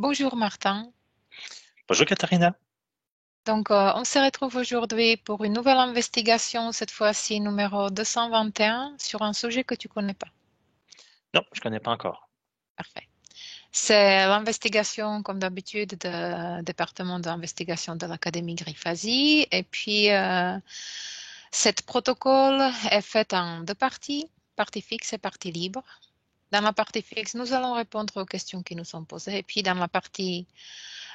Bonjour Martin. Bonjour Katharina. Donc, on se retrouve aujourd'hui pour une nouvelle investigation, cette fois-ci numéro 221, sur un sujet que tu connais pas. Non, je connais pas encore. Parfait. C'est l'investigation, comme d'habitude, du département d'investigation de l'Académie Grifasi. Et puis, cet protocole est fait en deux parties, partie fixe et partie libre. Dans la partie fixe, nous allons répondre aux questions qui nous sont posées. Et puis, dans la partie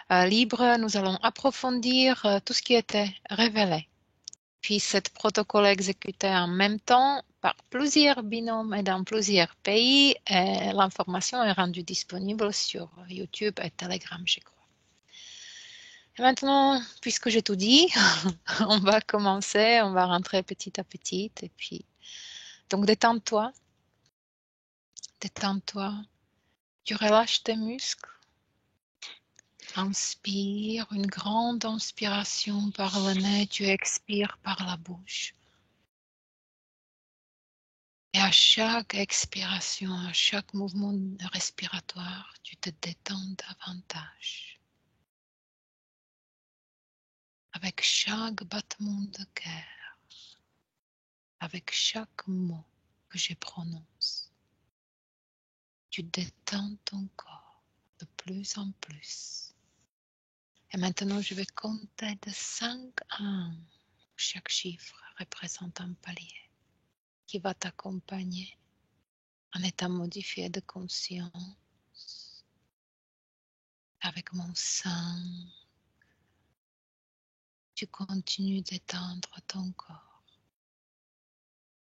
libre, nous allons approfondir tout ce qui était révélé. Puis, ce protocole est exécuté en même temps par plusieurs binômes et dans plusieurs pays. Et l'information est rendue disponible sur YouTube et Telegram, je crois. Et maintenant, puisque j'ai tout dit, on va commencer, on va rentrer petit à petit. Et puis, donc détends-toi, détends-toi. Tu relâches tes muscles. Inspire, une grande inspiration par le nez, tu expires par la bouche. Et à chaque expiration, à chaque mouvement respiratoire, tu te détends davantage. Avec chaque battement de cœur, avec chaque mot que je prononce, tu détends ton corps de plus en plus. Et maintenant, je vais compter de 5 à 1. Chaque chiffre représente un palier qui va t'accompagner en état modifié de conscience. Avec mon sein, tu continues d'étendre ton corps,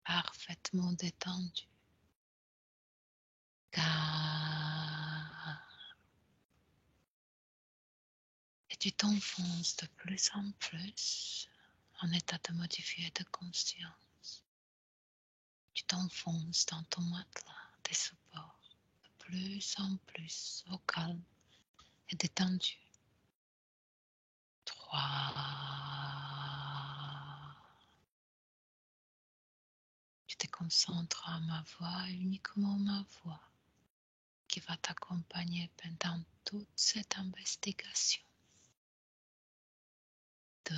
parfaitement détendu. 4. Et tu t'enfonces de plus en plus en état de modifié de conscience. Tu t'enfonces dans ton matelas des supports de plus en plus au calme et détendu. 3. Tu te concentres à ma voix, uniquement ma voix, qui va t'accompagner pendant toute cette investigation. 2.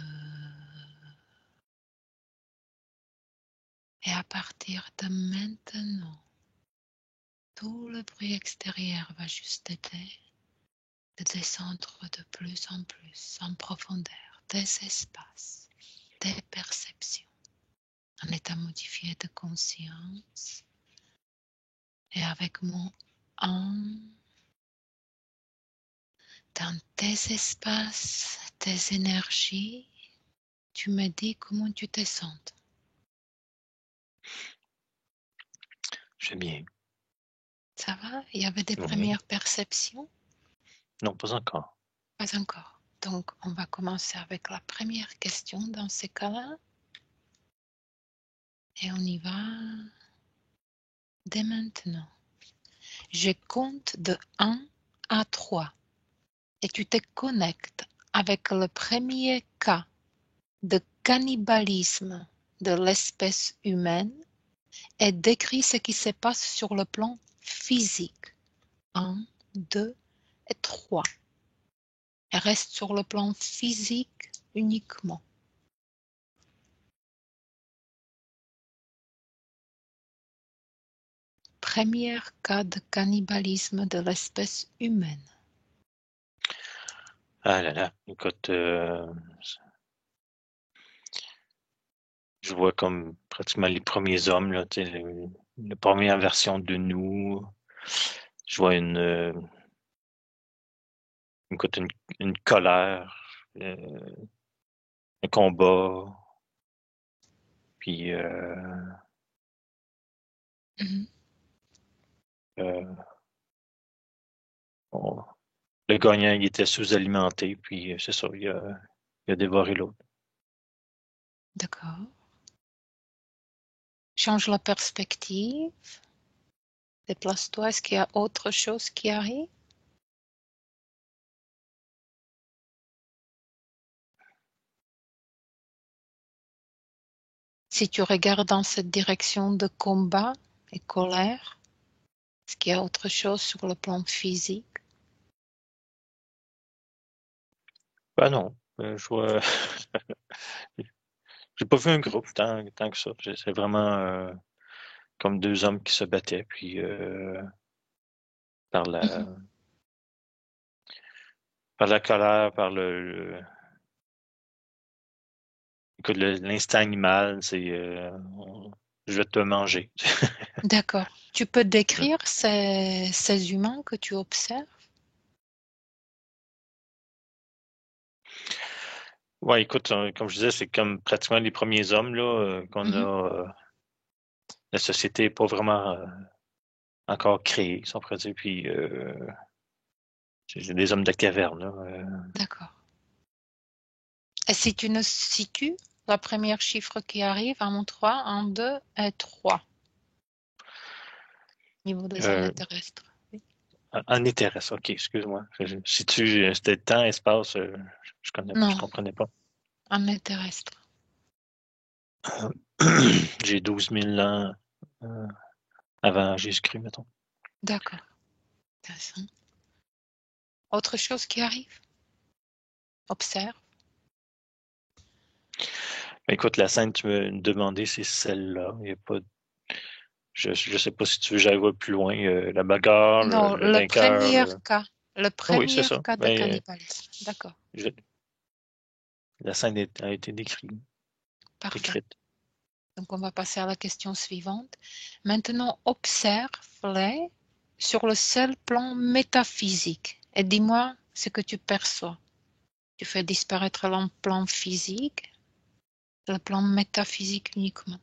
Et à partir de maintenant, tout le bruit extérieur va juste aider de descendre de plus en profondeur des espaces, des perceptions, en état modifié de conscience. Et avec mon âme, dans tes espaces, tes énergies, tu me dis comment tu te sens. Je vais bien. Ça va? Il y avait des Oui. premières perceptions? Non, pas encore. Pas encore. Donc, on va commencer avec la première question dans ces cas-là. Et on y va dès maintenant. Je compte de 1 à 3. Et tu te connectes avec le premier cas de cannibalisme de l'espèce humaine et décris ce qui se passe sur le plan physique. 1, 2 et 3. Et reste sur le plan physique uniquement. Premier cas de cannibalisme de l'espèce humaine. Ah là là, écoute, je vois comme pratiquement les premiers hommes, là, tu sais, la première version de nous. Je vois écoute, une colère, euh, un combat, puis Mhm. euh, on- le gagnant, il était sous-alimenté, puis c'est ça, il a dévoré l'autre. D'accord. Change la perspective. Déplace-toi. Est-ce qu'il y a autre chose qui arrive? Si tu regardes dans cette direction de combat et colère, est-ce qu'il y a autre chose sur le plan physique? Ben non, je vois, j'ai pas vu un groupe tant que ça. C'est vraiment comme deux hommes qui se battaient, puis par la Mhm. par la colère, écoute, l'instinct animal, c'est je vais te manger. D'accord. Tu peux décrire ces humains que tu observes? Ouais, écoute, comme je disais, c'est comme pratiquement les premiers hommes là qu'on a. Mhm. La société n'est pas vraiment encore créée, si on pourrait dire. Puis c'est des hommes de caverne. Là, D'accord. Et si tu nous situes, la première chiffre qui arrive, un 3, un 2 et 3, niveau des euh, années terrestres. Oui. en terrestre, ok, excuse-moi. Si tu c'était temps, espace, je Non, comprenais pas. années terrestres. J'ai 12 000 ans euh, avant Jésus-Christ, mettons. D'accord. Intéressant. Autre chose qui arrive? Observe. Mais écoute, la scène que tu me demandais, c'est celle-là. Il y a pas, je sais pas si tu veux que j'aille voir plus loin. La bagarre, Non, le vainqueur. le Ah oui, c'est premier ça. cas de Mais cannibalisme. D'accord. je- la scène a été Parfait. décrite. Donc, on va passer à la question suivante. Maintenant, observe-les sur le seul plan métaphysique et dis-moi ce que tu perçois. Tu fais disparaître le plan physique, le plan métaphysique uniquement.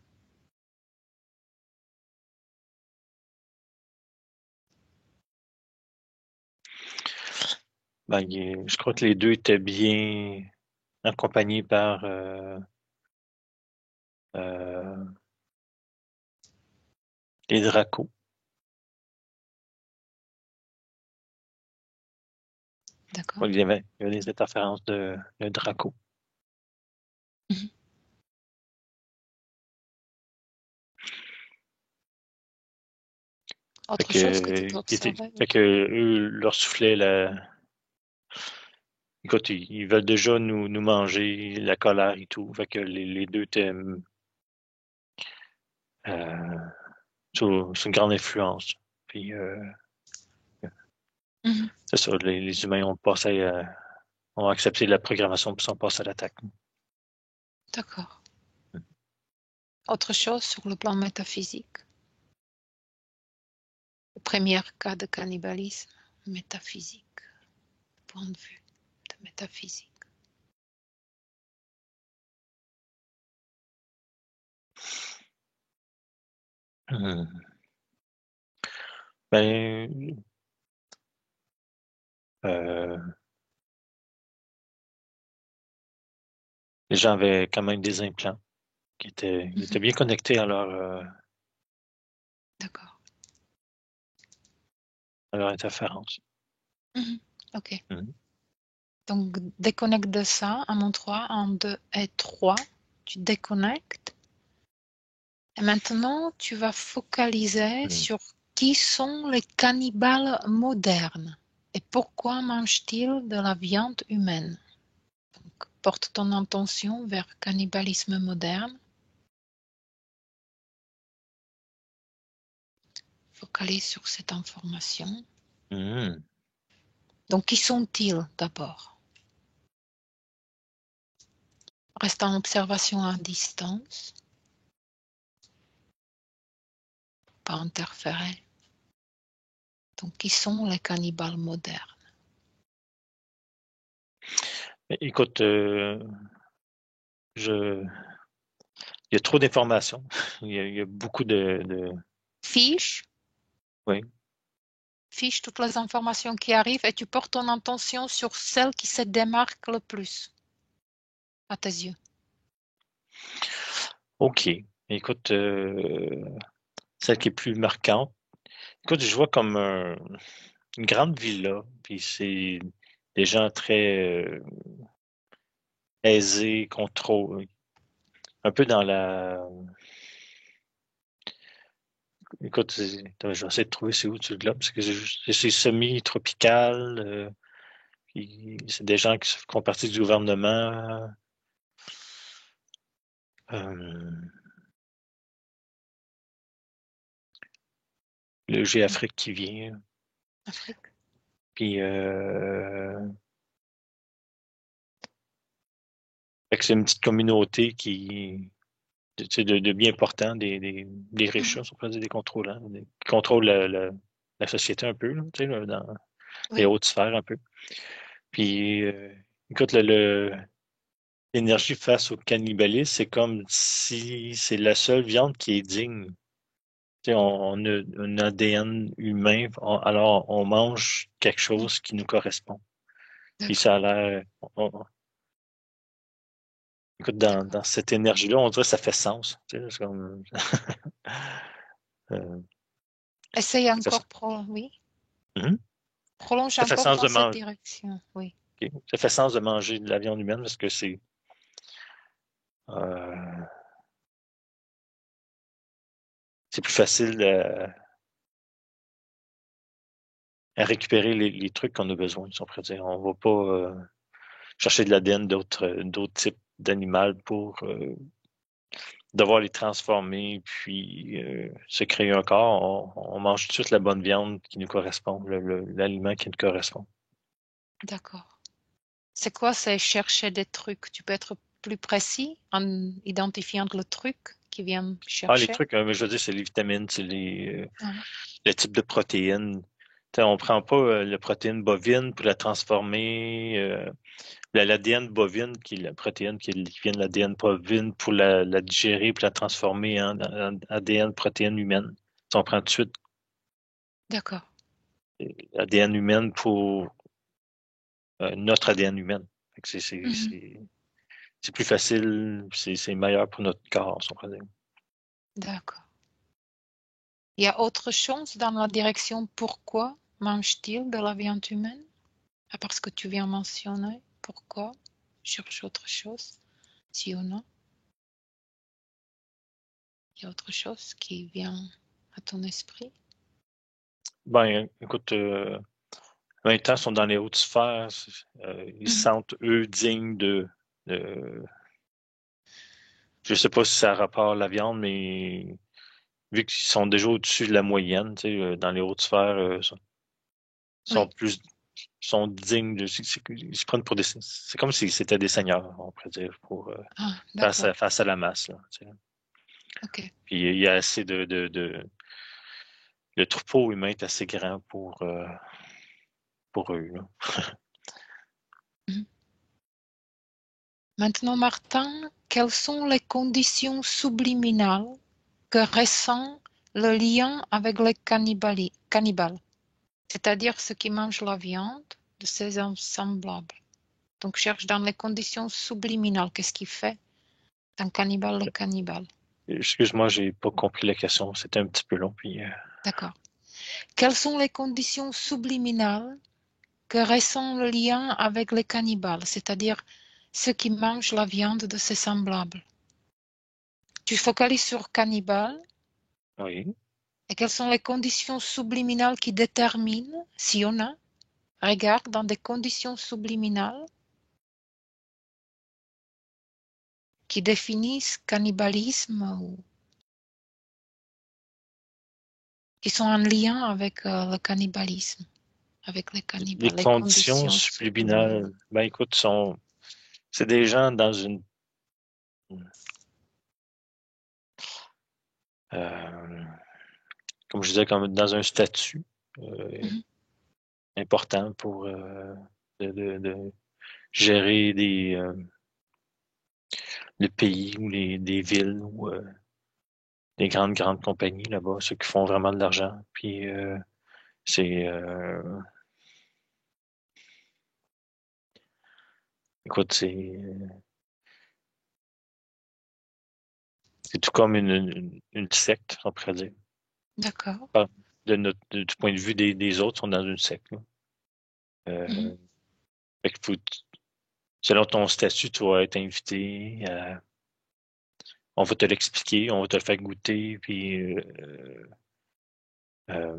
Ben, je crois que les deux étaient bien accompagnés par euh, les Dracos. D'accord? Ouais, il y avait des interférences de Draco. Mhm. Fait Autre chose que tu que, peux observer, fait oui. que eux leur soufflaient écoute, ils veulent déjà nous manger, la colère et tout. Fait que les deux étaient euh, sous une grande influence. Puis Mhm. c'est ça, les humains ont accepté la programmation puis sont passés à l'attaque. D'accord. Autre chose sur le plan métaphysique. Le premier cas de cannibalisme métaphysique, point de vue de métaphysique. Hmm. Ben, euh, les gens avaient quand même des implants ils étaient Mhm. bien connectés D'accord. à leur interférence. Mhm. OK. Mhm. Donc, déconnecte de ça. À mon 3, 1, 2 et 3. Tu déconnectes. Et maintenant, tu vas focaliser Mhm. sur qui sont les cannibales modernes et pourquoi mangent-ils de la viande humaine. Donc, porte ton attention vers cannibalisme moderne. Focalise sur cette information. Mhm. Donc, qui sont-ils d'abord? Reste en observation à distance, pas interférer. Donc, qui sont les cannibales modernes? Écoute, il y a trop d'informations. Il y a beaucoup Fiche, oui. fiche toutes les informations qui arrivent et tu portes ton attention sur celle qui se démarque le plus à tes yeux. OK. Écoute, celle qui est plus marquante. Écoute, je vois comme une grande villa, puis c'est des gens très aisés, contrôle, un peu dans la. Écoute, attends, je vais essayer de trouver c'est où sur le globe, parce que c'est semi-tropical. C'est des gens qui font partie du gouvernement. Le G-Afrique qui vient. Afrique. Puis, fait que c'est une petite communauté de bien important, des riches, Mhm. on pourrait dire des contrôlants, qui contrôlent la société un peu, là, tu sais, là, dans les Oui, hautes sphères un peu. Puis, écoute, l'énergie face au cannibalisme, c'est comme si c'est la seule viande qui est digne. Tu sais, on a un ADN humain, alors on mange quelque mhm. chose qui nous correspond. Puis D'accord, ça a l'air, écoute, d'accord. dans cette énergie-là, on dirait que ça fait sens. Tu sais, c'est comme, euh, Essaye ça fait, encore, oui. Mhm. Prolonge Ça fait encore sens dans de cette manger. direction, oui. Ça fait sens de manger de la viande humaine parce que euh, c'est plus facile à récupérer les trucs qu'on a besoin, si on pourrait dire. On va pas chercher de l'ADN d'autres types d'animaux pour devoir les transformer puis se créer un corps. On mange tout de suite la bonne viande qui nous correspond, l'aliment qui nous correspond. D'accord. C'est quoi, c'est chercher des trucs? Tu peux être plus précis en identifiant le truc qui vient Ah, les chercher? trucs, mais je veux dire, c'est les vitamines, c'est Ah, le type de protéines. T'sais, on prend pas la protéine bovine pour la transformer, l'ADN bovine, qui est la protéine qui vient de l'ADN bovine, pour la digérer, pour la transformer en ADN protéine humaine. T'sais, on prend tout de suite d'accord. l'ADN humaine pour notre ADN humaine. Fait que Mhm. c'est plus facile, c'est meilleur pour notre corps, si on pourrait dire. D'accord. Il y a autre chose dans la direction pourquoi mange-t-il de la viande humaine? À part ce que tu viens mentionner, pourquoi? Cherche autre chose, si ou non. Il y a autre chose qui vient à ton esprit? Ben, écoute, en même temps, ils sont dans les hautes sphères. Ils se Mhm. sentent, eux, dignes de- je sais pas si ça a rapport à la viande, mais vu qu'ils sont déjà au-dessus de la moyenne, tu sais, dans les hautes sphères, sont Oui. plus, sont dignes ils se prennent pour c'est comme si c'était des seigneurs, on pourrait dire, pour, Ah, d'accord. face à la masse, là, tu sais. Ok. Puis il y a assez le troupeau humain est assez grand pour eux, là. Mhm. Maintenant, Martin, quelles sont les conditions subliminales que ressent le lien avec les cannibales, c'est-à-dire ceux qui mangent la viande de ses semblables? Donc, cherche dans les conditions subliminales, qu'est-ce qui fait d'un cannibale le cannibale? Excuse-moi, j'ai pas compris la question. C'était un petit peu long, puis D'accord. Quelles sont les conditions subliminales que ressent le lien avec les cannibales, c'est-à-dire ceux qui mangent la viande de ses semblables? Tu focalises sur cannibale oui. et quelles sont les conditions subliminales qui déterminent, si on a, regarde dans des conditions subliminales qui définissent cannibalisme ou qui sont en lien avec le cannibalisme, avec les Les cannibales, les conditions conditions subliminales. subliminales, ben écoute, c'est des gens dans euh, comme je disais, comme dans un statut euh, Mhm. important pour de gérer le pays ou des villes ou des grandes compagnies là-bas, ceux qui font vraiment de l'argent. Puis c'est, écoute, c'est tout comme une secte, on pourrait dire. D'accord. Ah, du point de vue des autres, on est dans une secte, là. Mhm. Euh, fait que selon ton statut, tu vas être invité. On va te l'expliquer, on va te le faire goûter, puis euh,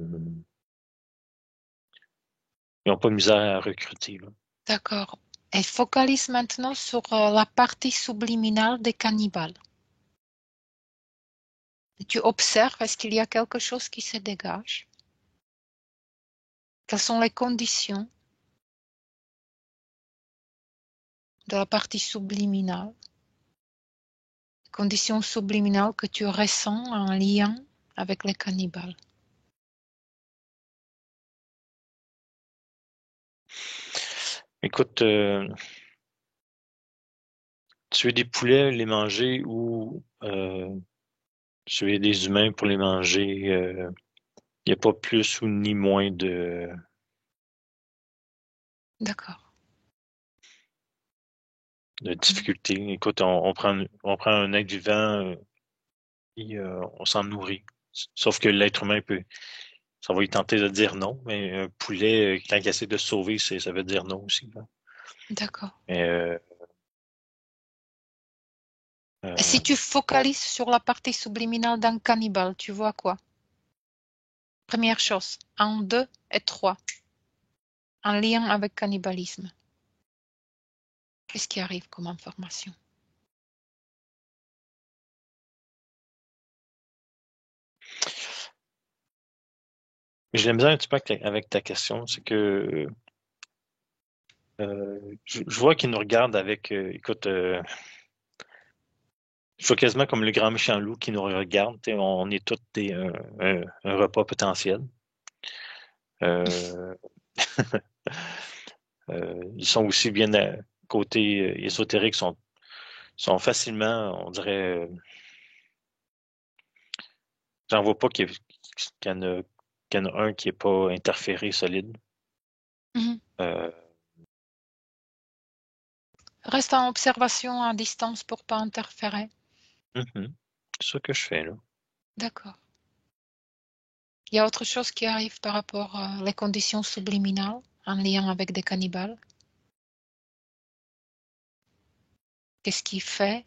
ils n'ont pas de misère à recruter, là. D'accord. Et focalise maintenant sur la partie subliminale des cannibales. Tu observes, est-ce qu'il y a quelque chose qui se dégage? Quelles sont les conditions de la partie subliminale? Conditions subliminales que tu ressens en lien avec les cannibales. Écoute, tuer des poulets, les manger ou tuer des humains pour les manger, il n'y a pas plus ou ni moins de D'accord. difficulté. Écoute, on prend un être vivant et on s'en nourrit. Sauf que l'être humain peut, ça va lui tenter de dire non, mais un poulet, quand il essaie de se sauver, ça veut dire non aussi, là. D'accord. Mais, Et si tu focalises sur la partie subliminale d'un cannibale, tu vois quoi? Première chose, 1, 2 et 3, en lien avec cannibalisme. Qu'est-ce qui arrive comme information? j'ai la misère un petit peu avec ta question, c'est que je vois qu'il nous regarde avec, écoute, je vois quasiment comme le grand méchant loup qui nous regarde. T'sais, on est tous un repas potentiel. Euh, ils sont aussi bien à côté ésotérique, sont facilement, on dirait, j'en vois pas qu'il y en a, qu'il y en a un qui est pas interféré solide. Mhm. Euh, Reste en observation à distance pour pas interférer. mhm. C'est ça que je fais là. D'accord. Il y a autre chose qui arrive par rapport aux conditions subliminales en lien avec des cannibales. Qu'est-ce qui fait?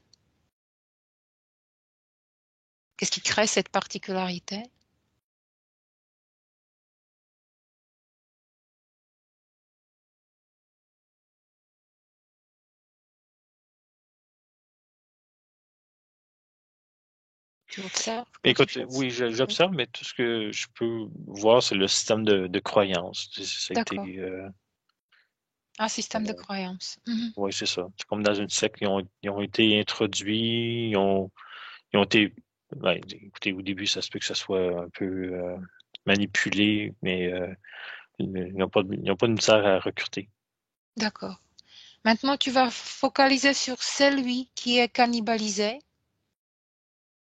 Qu'est-ce qui crée cette particularité? Tu observes quelque Écoute, chose? oui, Oui. j'observe, mais tout ce que je peux voir, c'est le système de croyance. Ça a D'accord. été, Un système de croyance. Mhm. oui, c'est ça. C'est comme dans une secte, ils ont été introduits, ils ont été, ben, écoutez, au début, ça se peut que ça soit un peu manipulé, mais ils n'ont pas de misère à recruter. D'accord. Maintenant, tu vas focaliser sur celui qui est cannibalisé.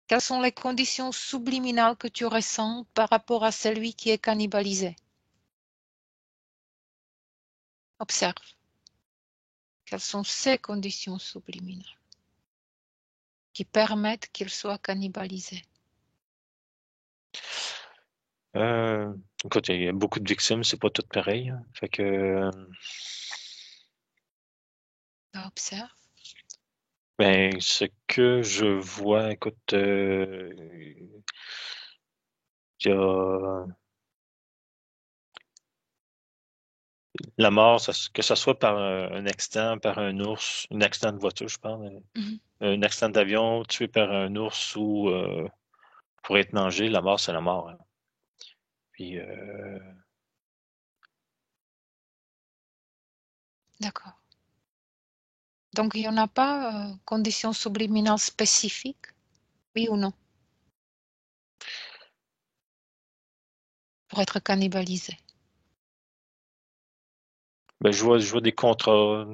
Quelles sont les conditions subliminales que tu ressens par rapport à celui qui est cannibalisé? Observe. Quelles sont ces conditions subliminales qui permettent qu'il soit cannibalisé? Euh, écoute, il y a beaucoup de victimes, c'est pas tout pareil, hein. Fait que, Observe. ben, ce que je vois, écoute, il y a la mort, que ce soit par un accident, par un ours, un accident de voiture, je parle, Mhm. un accident d'avion, tué par un ours ou pour être mangé, la mort, c'est la mort, hein. Puis, D'accord. Donc, il n'y en a pas conditions subliminales spécifiques, oui ou non, pour être cannibalisé. ben, je vois des contrats,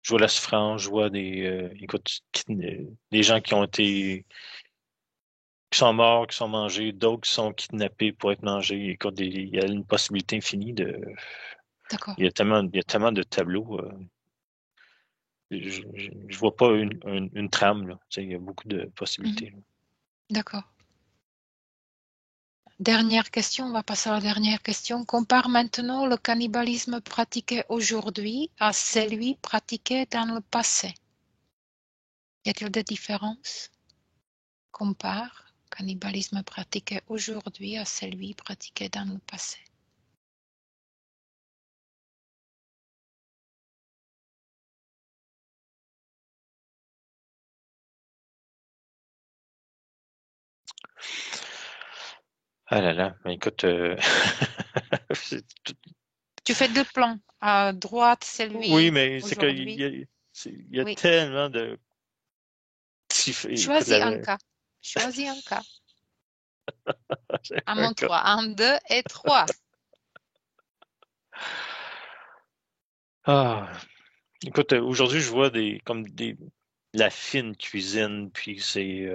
je vois la souffrance, je vois écoute, des gens qui ont été, qui sont morts, qui sont mangés, d'autres qui sont kidnappés pour être mangés. Écoute, il y a une possibilité infinie de, D'accord. il y a tellement de tableaux. Je vois pas une trame, là. Tu sais, il y a beaucoup de Mhm. possibilités, là. D'accord. Dernière question, on va passer à la dernière question. Compare maintenant le cannibalisme pratiqué aujourd'hui à celui pratiqué dans le passé. Y a-t-il des différences? Compare cannibalisme pratiqué aujourd'hui à celui pratiqué dans le passé. Ah là là, mais écoute, Tu fais deux plans. À droite, oui, celui mais c'est qu'il aujourd'hui. y a Oui. tellement de écoute, Choisis un cas. Choisis un cas. À un mon cas. 3. Un, deux et trois. Ah, écoute, aujourd'hui, je vois la fine cuisine, puis c'est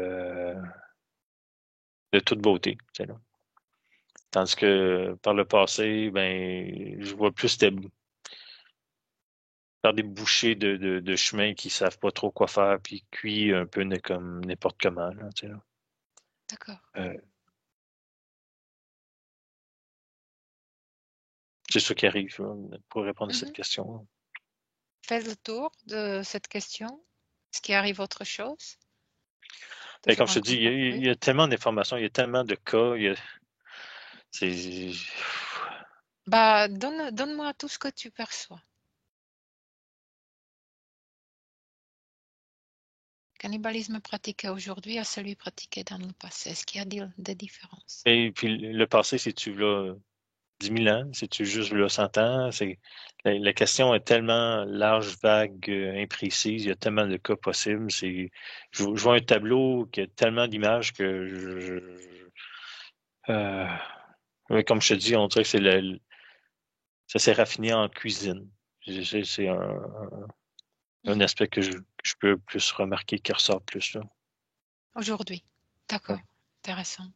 de toute beauté, tu sais, là. Tandis que par le passé, ben, je vois plus faire des bouchées de chemin qui savent pas trop quoi faire, puis cuit un peu comme n'importe comment, là, tu sais, là. D'accord. Euh, c'est ça qui arrive, là, pour répondre à cette Mhm. question. Fais le tour de cette question. Est-ce qu'il arrive autre chose? Mais comme Toujours je un te dis, contact, il oui. y a tellement d'informations, il y a tellement de cas, c'est, Bah, donne-moi tout ce que tu perçois. Cannibalisme pratiqué aujourd'hui à celui pratiqué dans le passé. Est-ce qu'il y a des différences? et puis le passé, c'est-tu là 10 000 ans? C'est-tu juste là 100 ans? La question est tellement large, vague, imprécise. Il y a tellement de cas possibles. Je vois un tableau qui a tellement d'images que euh, mais comme je te dis, on dirait que ça s'est raffiné en cuisine. C'est un Mhm. aspect que je peux plus remarquer qui ressort plus là. Aujourd'hui. D'accord. Ouais. Intéressant.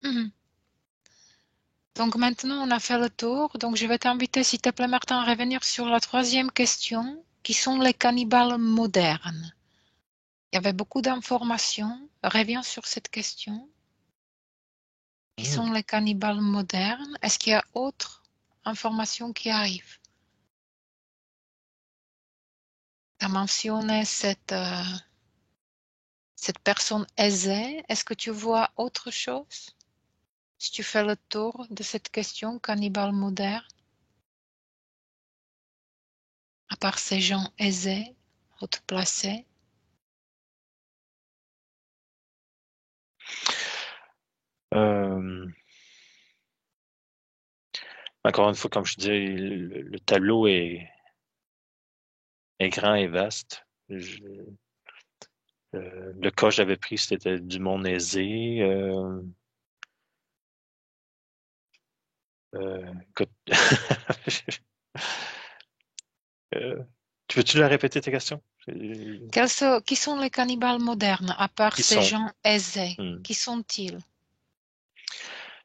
Mhm. Donc maintenant, on a fait le tour. Donc je vais t'inviter, s'il te plaît, Martin, à revenir sur la troisième question, qui sont les cannibales modernes. Il y avait beaucoup d'informations. Reviens sur cette question. Qui Hmm. sont les cannibales modernes? Est-ce qu'il y a autre information qui arrive? Tu as mentionné cette personne aisée. Est-ce que tu vois autre chose? Si tu fais le tour de cette question, cannibale moderne, à part ces gens aisés, haut placés. Euh, Encore une fois, comme je dis, le tableau est grand et vaste. Le cas que j'avais pris, c'était du monde aisé. Écoute, euh, tu veux-tu la répéter tes questions? Qui sont les cannibales modernes, à part Qui ces sont? gens aisés? Hmm. Qui sont-ils?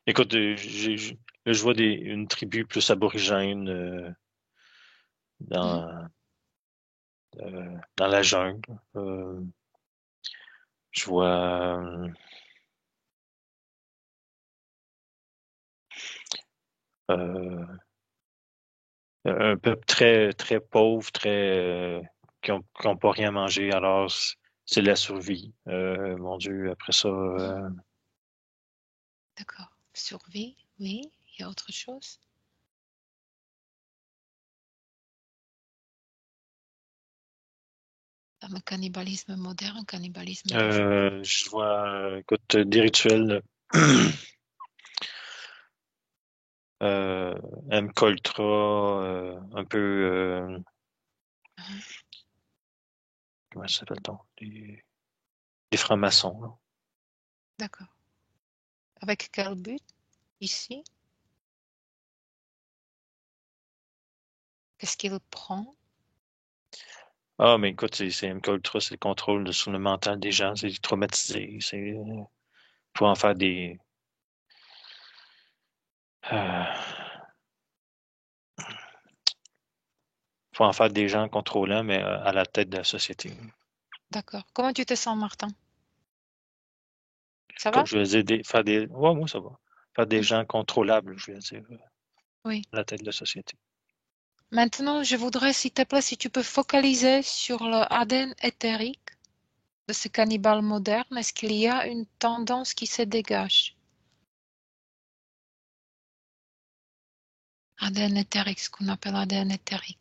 Écoute, là, je vois une tribu plus aborigène Mhm. dans la jungle. Je vois euh, un peuple très, très pauvre, qui ont pas rien à manger. Alors, c'est la survie. Mon Dieu, après ça, Mhm. D'accord. Survie, oui. Il y a autre chose? Dans le cannibalisme moderne, cannibalisme d'aujourd'hui. je vois, écoute, des rituels. Euh, MK Ultra, un peu, Mhm. comment ça s'appelle-t-on? Des francs-maçons, là. D'accord. Avec quel but ici? Qu'est-ce qu'il prend? Ah, mais écoute, c'est MK Ultra, c'est le contrôle sur le mental des gens, c'est traumatisé, pour en faire euh, faut en faire des gens contrôlants, mais à la tête de la société. D'accord. Comment tu te sens, Martin? Ça Comme va? je veux dire, ouais, moi, ça va. Faire des Mhm. gens contrôlables, je veux dire, Oui. à la tête de la société. Maintenant, je voudrais, s'il te plaît, si tu peux focaliser sur le ADN éthérique de ce cannibale moderne. Est-ce qu'il y a une tendance qui se dégage? ADN éthérique, ce qu'on appelle ADN éthérique.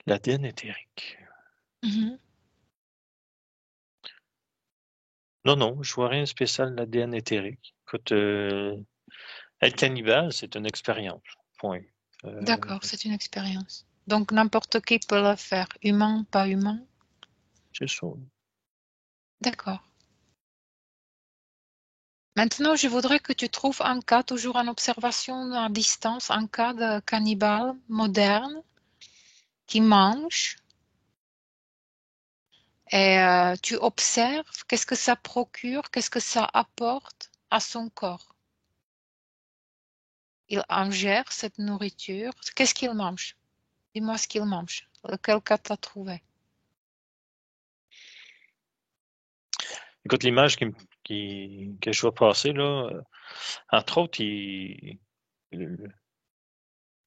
L'ADN éthérique. Mhm. Non, non, je vois rien de spécial de l'ADN éthérique. Écoute, être cannibale, c'est une expérience. Point. Euh, D'accord, c'est une expérience. Donc n'importe qui peut le faire, humain, pas humain. c'est ça. D'accord. Maintenant, je voudrais que tu trouves un cas, toujours en observation à distance, un cas de cannibale moderne qui mange et tu observes qu'est-ce que ça procure, qu'est-ce que ça apporte à son corps. Il ingère cette nourriture. Qu'est-ce qu'il mange? Dis-moi ce qu'il mange. Lequel cas t'as trouvé? Écoute, l'image que je vois passer, là, entre autres, j'ai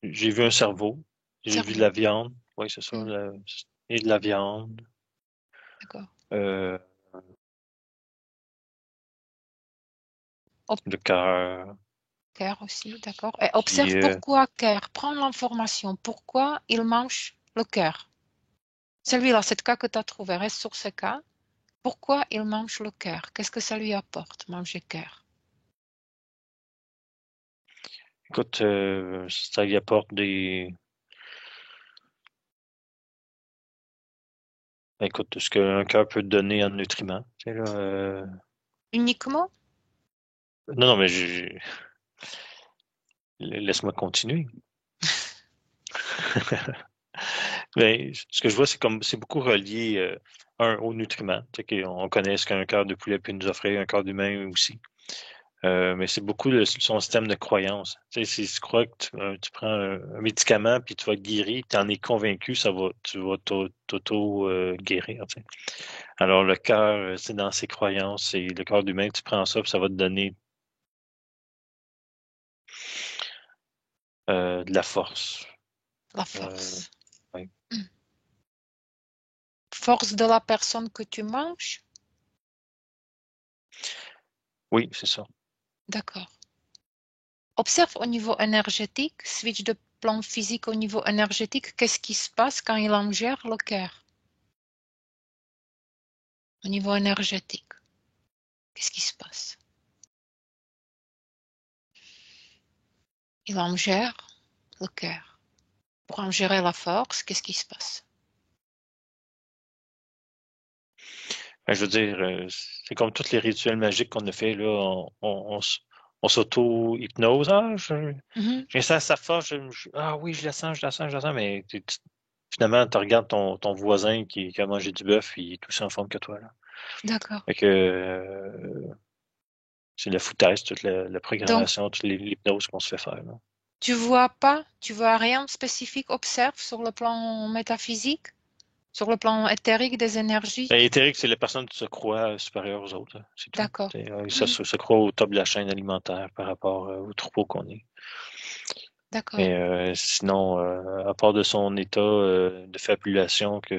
vu un cerveau, j'ai vu de Cerveau. la viande, oui, c'est ça, Hmm, et de la viande, d'accord. euh, Au le cœur, cœur aussi, d'accord. Et puis observe pourquoi cœur. Prends l'information. Pourquoi il mange le cœur? Celui-là, c'est le cas que tu as trouvé. Reste sur ce cas. Pourquoi il mange le cœur? Qu'est-ce que ça lui apporte, manger cœur? écoute, ça y apporte écoute, tout ce qu'un cœur peut te donner en nutriments, tu sais, là, Uniquement? non, non, mais laisse-moi continuer. Ben, ce que je vois, c'est beaucoup relié, aux nutriments. Tu sais, on connaît ce qu'un cœur de poulet peut nous offrir, un cœur d'humain aussi. Mais c'est beaucoup son système de croyance. Tu sais, si tu crois que tu prends un médicament puis tu vas être guéri, tu en es convaincu, tu vas t'auto-guérir. Tu sais. Alors le cœur, c'est dans ses croyances, c'est le corps d'humain, tu prends ça, puis ça va te donner de la force. La Euh, force. ouais. Hmm. Force de la personne que tu manges? Oui, c'est ça. D'accord. Observe au niveau énergétique, switch de plan physique au niveau énergétique, qu'est-ce qui se passe quand il ingère le cœur? Au niveau énergétique, qu'est-ce qui se passe? Il ingère le cœur. Pour ingérer la force, qu'est-ce qui se passe? Ben, je veux dire, c'est comme tous les rituels magiques qu'on a fait, là, on s'auto-hypnose. Ah, Mhm. j'ai ça, ça force, ah oui, je la sens, je la sens, je la sens, mais finalement, tu regardes ton voisin qui a mangé du bœuf, il est tout aussi en forme que toi, là. D'accord. Fait que, c'est la foutaise, toute la Donc, programmation, toute l'hypnose qu'on se fait faire, là. tu vois pas, tu vois rien de spécifique, observe sur le plan métaphysique, sur le plan éthérique des énergies. Ben, éthérique, c'est la personne qui se croit supérieure aux autres, là. C'est tout. D'accord. Ça Mhm. se croit au top de la chaîne alimentaire par rapport au troupeau qu'on est. D'accord. Mais sinon, à part de son état de fabulation qui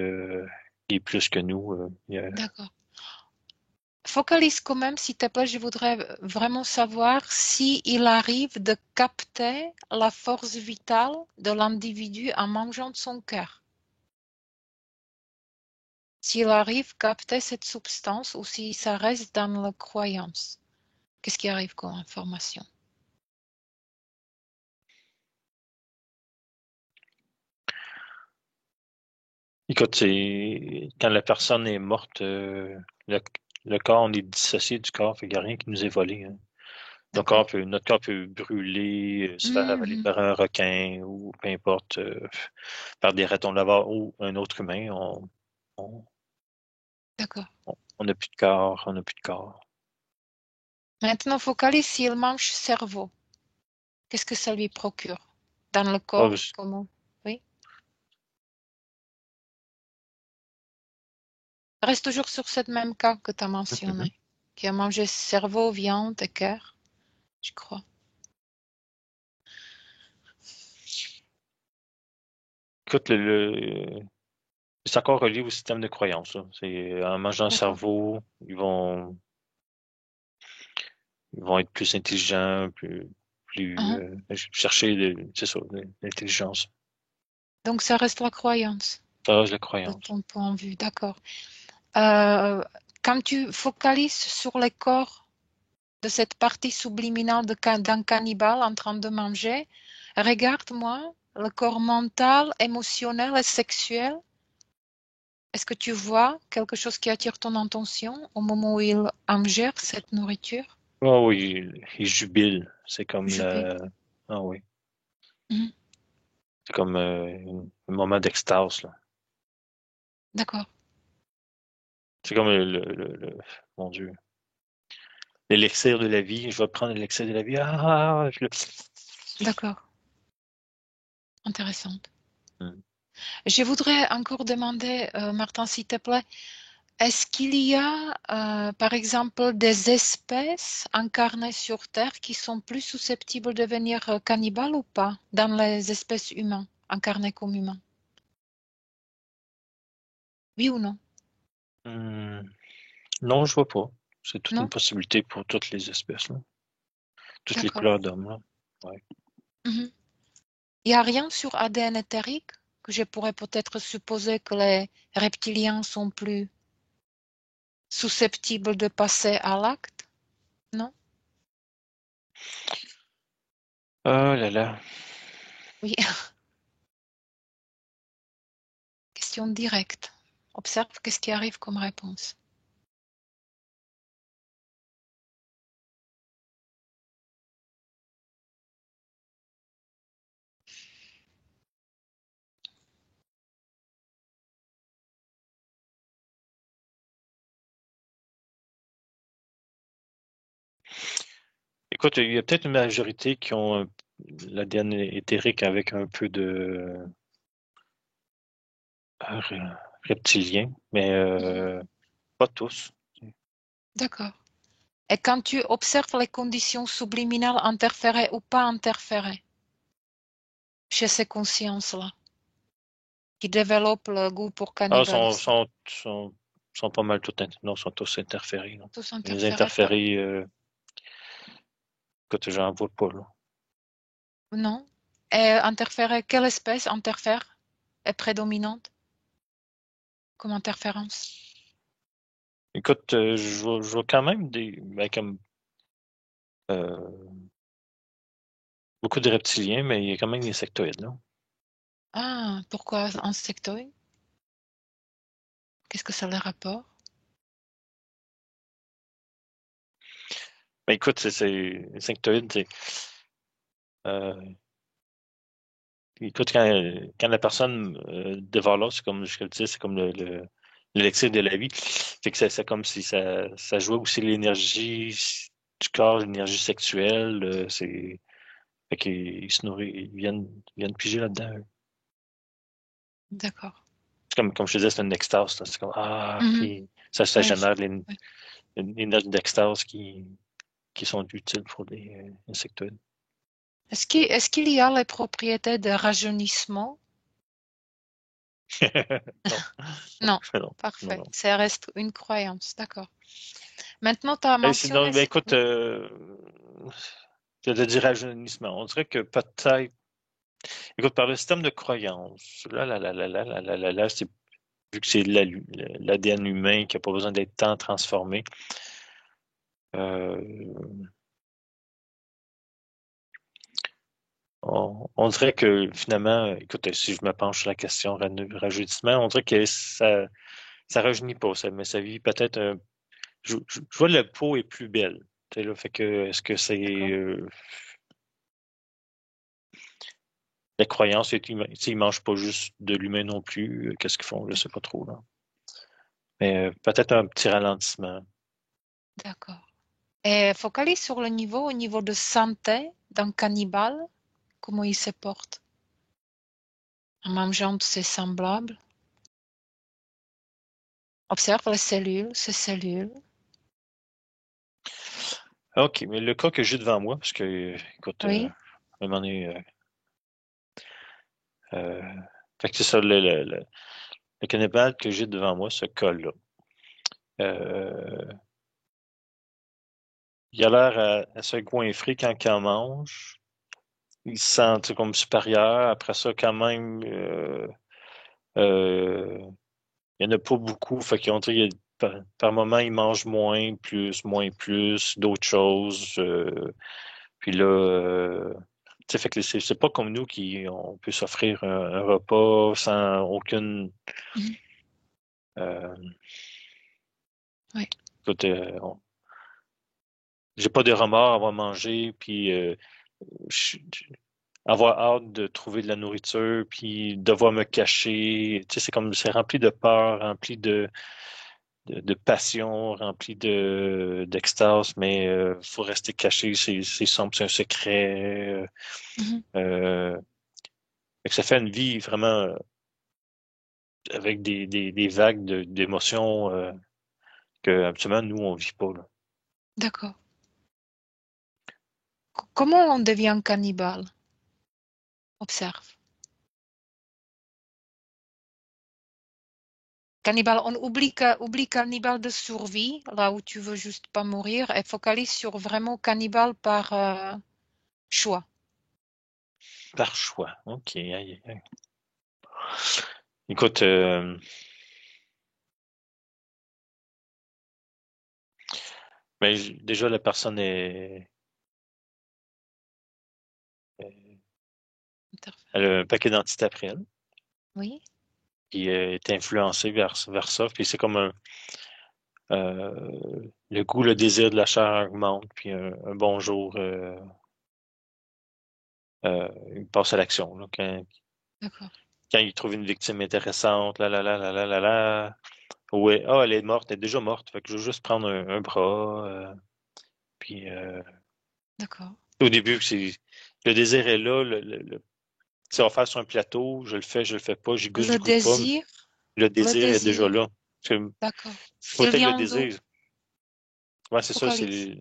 est plus que nous, D'accord. Focalise quand même, s'il te plaît, je voudrais vraiment savoir si il arrive de capter la force vitale de l'individu en mangeant de son cœur. S'il arrive à capter cette substance ou si ça reste dans la croyance. Qu'est-ce qui arrive comme information? écoute, c'est quand la personne est morte, le, le corps, on est dissocié du corps, fait qu'il n'y a rien qui nous est volé. Hein. D'accord. Notre corps peut brûler, se faire avaler Mhm. par un requin ou peu importe, par des ratons laveurs ou un autre humain. On, D'accord. on n'a plus de corps, on n'a plus de corps. Maintenant, focalise s'il mange cerveau. Qu'est-ce que ça lui procure? Dans le Ah, corps, comment? Oui. Reste toujours sur ce même cas que tu as mhm. mentionné, qui a mangé cerveau, viande et cœur, je crois. Écoute, c'est encore relié au système de croyance. Là. C'est en mangeant le D'accord. cerveau, ils vont être plus intelligents, plus Hein. chercher c'est ça, l'intelligence. Donc, ça reste la croyance. Ça reste la de croyance. ton point de vue. D'accord. Euh, Quand tu focalises sur le corps de cette partie subliminale d'un cannibale en train de manger, regarde-moi le corps mental, émotionnel et sexuel. Est-ce que tu vois quelque chose qui attire ton attention au moment où il ingère cette nourriture? Ah oui, il jubile. C'est comme Jubile. Ah oui. Mhm. C'est comme un moment d'extase, là. D'accord, C'est comme mon Dieu. L'élixir de la vie. Je vais prendre l'élixir de la vie. d'accord. Intéressant. Hmm. Je voudrais encore demander, Martin, s'il te plaît, est-ce qu'il y a, par exemple, des espèces incarnées sur Terre qui sont plus susceptibles de devenir cannibales ou pas dans les espèces humaines, incarnées comme humains? Oui ou non? Hmm. Non, je vois pas. C'est toute une Non? possibilité pour toutes les espèces, là. Toutes les D'accord. couleurs d'hommes, là. Ouais. Mhm. Il n'y a rien sur ADN éthérique que je pourrais peut-être supposer que les reptiliens sont plus susceptibles de passer à l'acte? Non? Oh là là. Oui, question directe. Observe qu'est-ce qui arrive comme réponse. Écoute, il y a peut-être une majorité qui ont l'ADN éthérique avec un peu de reptilien, mais Mhm. pas tous. D'accord. Et quand tu observes les conditions subliminales interférées ou pas interférées chez ces consciences-là, qui développent le goût pour Ah, cannibalisme, sont pas mal non, sont tous interférés, là. tous Les interférés par... interférés, écoute, j'en vois pas, là. Non? Et interférer, quelle espèce interfère est prédominante comme interférence? Écoute, je vois quand même comme, euh, beaucoup de reptiliens, mais il y a quand même des sectoïdes, là. Ah, pourquoi insectoïdes? Qu'est-ce que ça leur rapporte? Mais écoute, les sectoïdes, euh, écoute, quand la personne dévore l'autre, c'est comme je te le dis, c'est comme l'élixir de la vie. Fait que c'est comme si ça jouait aussi l'énergie du corps, l'énergie sexuelle. Fait qu'ils se nourrissent, ils viennent piger là-dedans, eux. D'accord. C'est comme je te disais, c'est une extase, là. C'est comme Mhm. ça Ouais, génère ouais. les notes d'extase qui sont utiles pour les insectoïdes. Est-ce qu'il y a les propriétés de rajeunissement? Non, Non. non, non, Parfait. non. Ça reste une croyance. D'accord. Maintenant, tu as Sinon, mentionné... ben écoute, Oui. je te dire rajeunissement. On dirait que peut-être. Écoute, par le système de croyance, c'est vu que c'est l'ADN humain qui n'a pas besoin d'être tant transformé. euh, on dirait que finalement, écoute, si je me penche sur la question rajeunissement, on dirait que ça rajeunit pas, mais ça vit peut-être je vois le peau est plus belle. Tu sais, là, fait que est-ce que c'est D'accord. la croyance, tu sais, ils mangent pas juste de l'humain non plus. Qu'est-ce qu'ils font? Je sais pas trop, là. Mais peut-être un petit ralentissement. D'accord. Et focalise sur le niveau, au niveau de santé d'un cannibale, comment il se porte en mangeant de ses semblables. Observe les cellules, ces cellules. OK, mais le cas que j'ai devant moi, parce que, écoute, Oui, à un moment donné, euh, fait que c'est ça, le cannibale que j'ai devant moi, ce cas-là. Euh, il a l'air à se goinfrer quand il en mange. Il se sent tu sais, comme supérieur. Après ça, quand même, Il n'y en a pas beaucoup. Fait qu'on dirait, par moment, ils mangent moins, plus, d'autres choses. Puis là, tu sais, fait que c'est pas comme nous qui on peut s'offrir un repas sans aucune. Mhm. Euh, Oui, écoute, j'ai pas de remords à avoir mangé, puis je- avoir hâte de trouver de la nourriture, puis devoir me cacher. Tu sais, c'est rempli de peur, rempli de passion, rempli d'extase, mais faut rester caché, c'est sombre, c'est un secret. mhm. Euh, fait que ça fait une vie vraiment avec des vagues d'émotions que absolument nous on vit pas là. D'accord. Comment on devient cannibale? Observe. Cannibale, on oublie cannibale de survie, là où tu veux juste pas mourir, et focalise sur vraiment cannibale par choix. Par choix. OK. Aïe, aïe, aïe. Écoute, mais déjà la personne elle a un paquet d'entités après elle, Oui, qui est influencée vers ça, puis c'est comme le goût, le désir de la chair augmente, puis un bon jour, il passe à l'action. Là, d'accord. quand il trouve une victime intéressante, là, ouais, ah, elle est morte, elle est déjà morte, fait que je veux juste prendre un bras, puis D'accord. au début, le désir est là, si on va faire sur un plateau, je le fais pas, j'y goûte, Le j'y goûte pas, mais désir, le le désir est déjà désir, là. d'accord. Faut Il être le vient d'où? désir. Ouais, c'est ça, Focalise.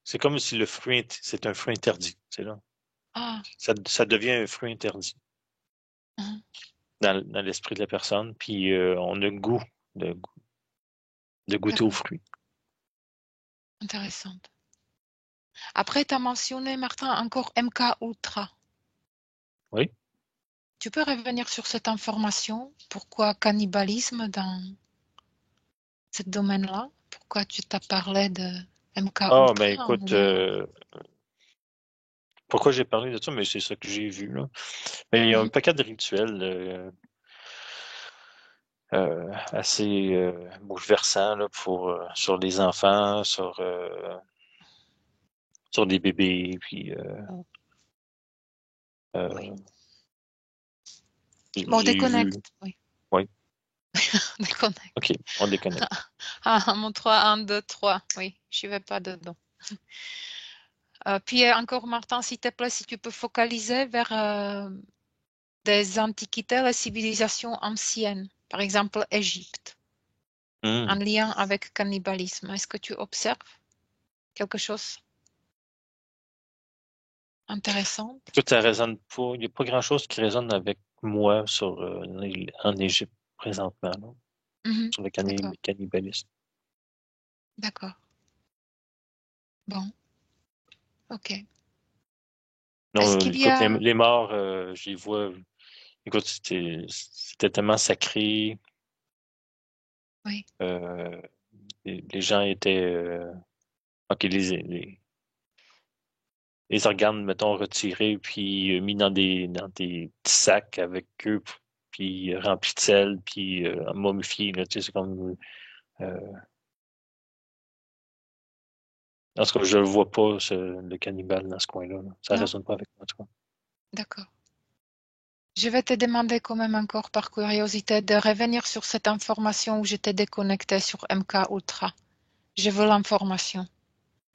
c'est comme si le fruit, c'est un fruit interdit, c'est là. Ah, Ça devient un fruit interdit mhm, dans l'esprit de la personne, puis on a le goût de, de goûter aux d'accord. fruits. Intéressante. Après, tu as mentionné, Martin, encore MK Ultra. Oui. Tu peux revenir sur cette information? Pourquoi cannibalisme dans ce domaine-là? Pourquoi tu t'as parlé de MK Ah, ben Ultra en écoute, lien? pourquoi j'ai parlé de ça? Mais c'est ça que j'ai vu, là. Mais il y a un Mhm, paquet de rituels assez bouleversants là, sur les enfants, sur des bébés, puis oui. euh, Bon, j'ai vu. déconnecte. Oui, Oui, déconnecte. OK, on déconnecte. Ah, mon 3, 1, 2, 3. Oui, je ne vais pas dedans. Puis encore, Martin, s'il te plaît, si tu peux focaliser vers des antiquités, les civilisations anciennes, par exemple Égypte, en Hmm. lien avec cannibalisme. Est-ce que tu observes quelque chose d'intéressant? Écoute, ça résonne pas. Il n'y a pas grand-chose qui résonne avec moi en Égypte présentement, là, Mhm, sur le d'accord, cannibalisme. d'accord. Bon, ok. Est-ce Non, qu'il y écoute, a... les morts, je les vois. Écoute, c'était tellement sacré. Oui, Euh, les gens étaient. OK, les organes, mettons, retirés, puis mis dans des petits sacs avec eux, puis remplis de sel, puis momifiés, là, tu sais, c'est comme. Euh, en tout cas, je ne vois pas le cannibale dans ce coin-là. Là. Ça ne non, résonne pas avec moi, en tout cas. d'accord. Je vais te demander quand même encore par curiosité de revenir sur cette information où j'étais déconnectée sur MK Ultra. Je veux l'information.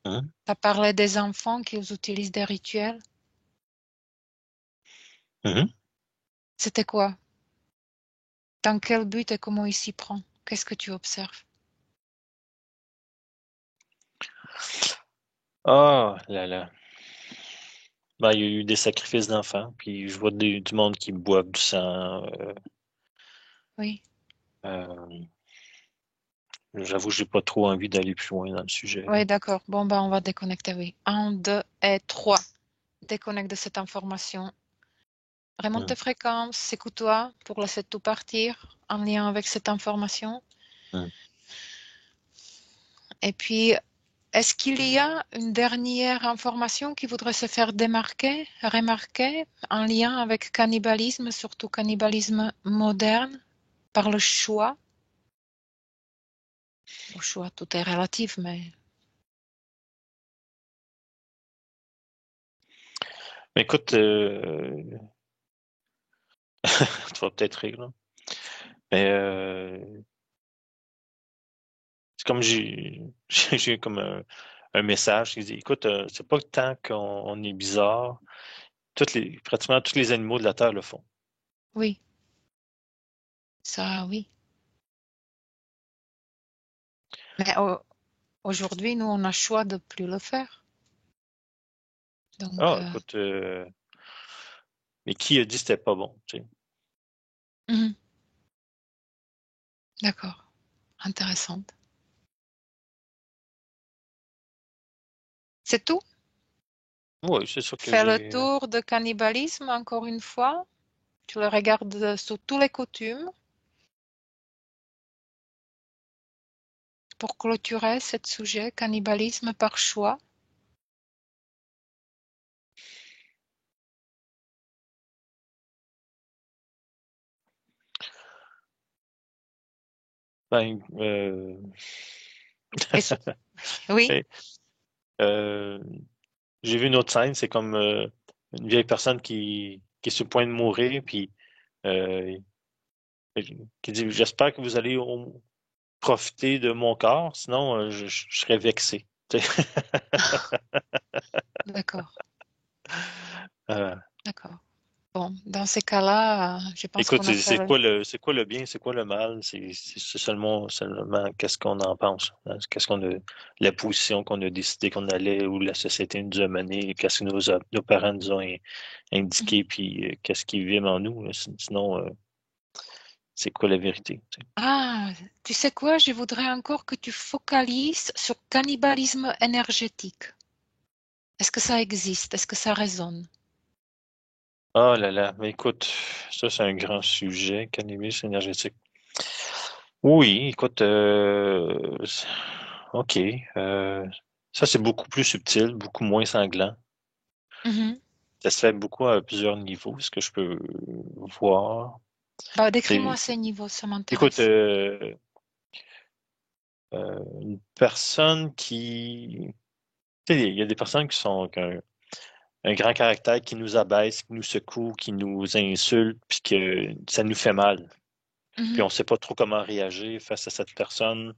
Hein? Tu as parlé des enfants qui utilisent des rituels. Mhm. C'était quoi? Dans quel but et comment il s'y prend? Qu'est-ce que tu observes? Ah là là. Ben, il y a eu des sacrifices d'enfants, puis je vois du monde qui boivent du sang. Oui, Euh, j'avoue, j'ai pas trop envie d'aller plus loin dans le sujet. Là. oui, d'accord. Bon, ben, on va déconnecter, oui. Un, deux et trois. Déconnecte de cette information. remonte tes fréquences, écoute-toi pour laisser tout partir en lien avec cette information. Et puis, est-ce qu'il y a une dernière information qui voudrait se faire démarquer, remarquer, en lien avec cannibalisme, surtout cannibalisme moderne, par le choix? Le choix, tout est relatif, mais... Mais écoute, tu vas peut-être rire, là. Mais c'est comme j'ai comme un message qui dit, écoute, c'est pas tant qu'on est bizarre, pratiquement tous les animaux de la Terre le font. Oui, ça, oui. Mais aujourd'hui, nous, on a le choix de plus le faire. Donc, Ah, écoute, mais qui a dit que c'était pas bon, tu sais? mhm, d'accord, intéressante. C'est tout? Oui, c'est ça que Fais le j'ai. tour de cannibalisme encore une fois. Tu le regardes sous tous les coutumes pour clôturer ce sujet, cannibalisme par choix. Ben, Et oui, et, euh, j'ai vu une autre scène, c'est comme une vieille personne qui est sur le point de mourir, puis euh, qui dit, j'espère que vous allez profiter de mon corps, sinon je serais vexé. Tu sais. d'accord, Euh, d'accord. Bon, dans ces cas-là, je pense écoute, qu'on a fait le... c'est quoi le bien, c'est quoi le mal, c'est seulement qu'est-ce qu'on en pense, hein. Qu'est-ce qu'on a, la position qu'on a décidé qu'on allait, où la société nous a menés, qu'est-ce que nos parents nous ont Mhm. indiqué, puis qu'est-ce qui vit en nous, là. Sinon, c'est quoi la vérité, tu sais. Ah, tu sais quoi? Je voudrais encore que tu focalises sur cannibalisme énergétique. Est-ce que ça existe? Est-ce que ça résonne? Oh là là, mais écoute, ça c'est un grand sujet, cannabis énergétique. Oui, écoute, ok, ça c'est beaucoup plus subtil, beaucoup moins sanglant. Mhm. Ça se fait beaucoup à plusieurs niveaux, ce que je peux voir. Bah, décris-moi C'est, ces niveaux, ça écoute, m'intéresse. une personne qui, tu sais, il y a des personnes qui ont un grand caractère, qui nous abaisse, qui nous secoue, qui nous insulte, puis que ça nous fait mal. Puis Mhm. on ne sait pas trop comment réagir face à cette personne.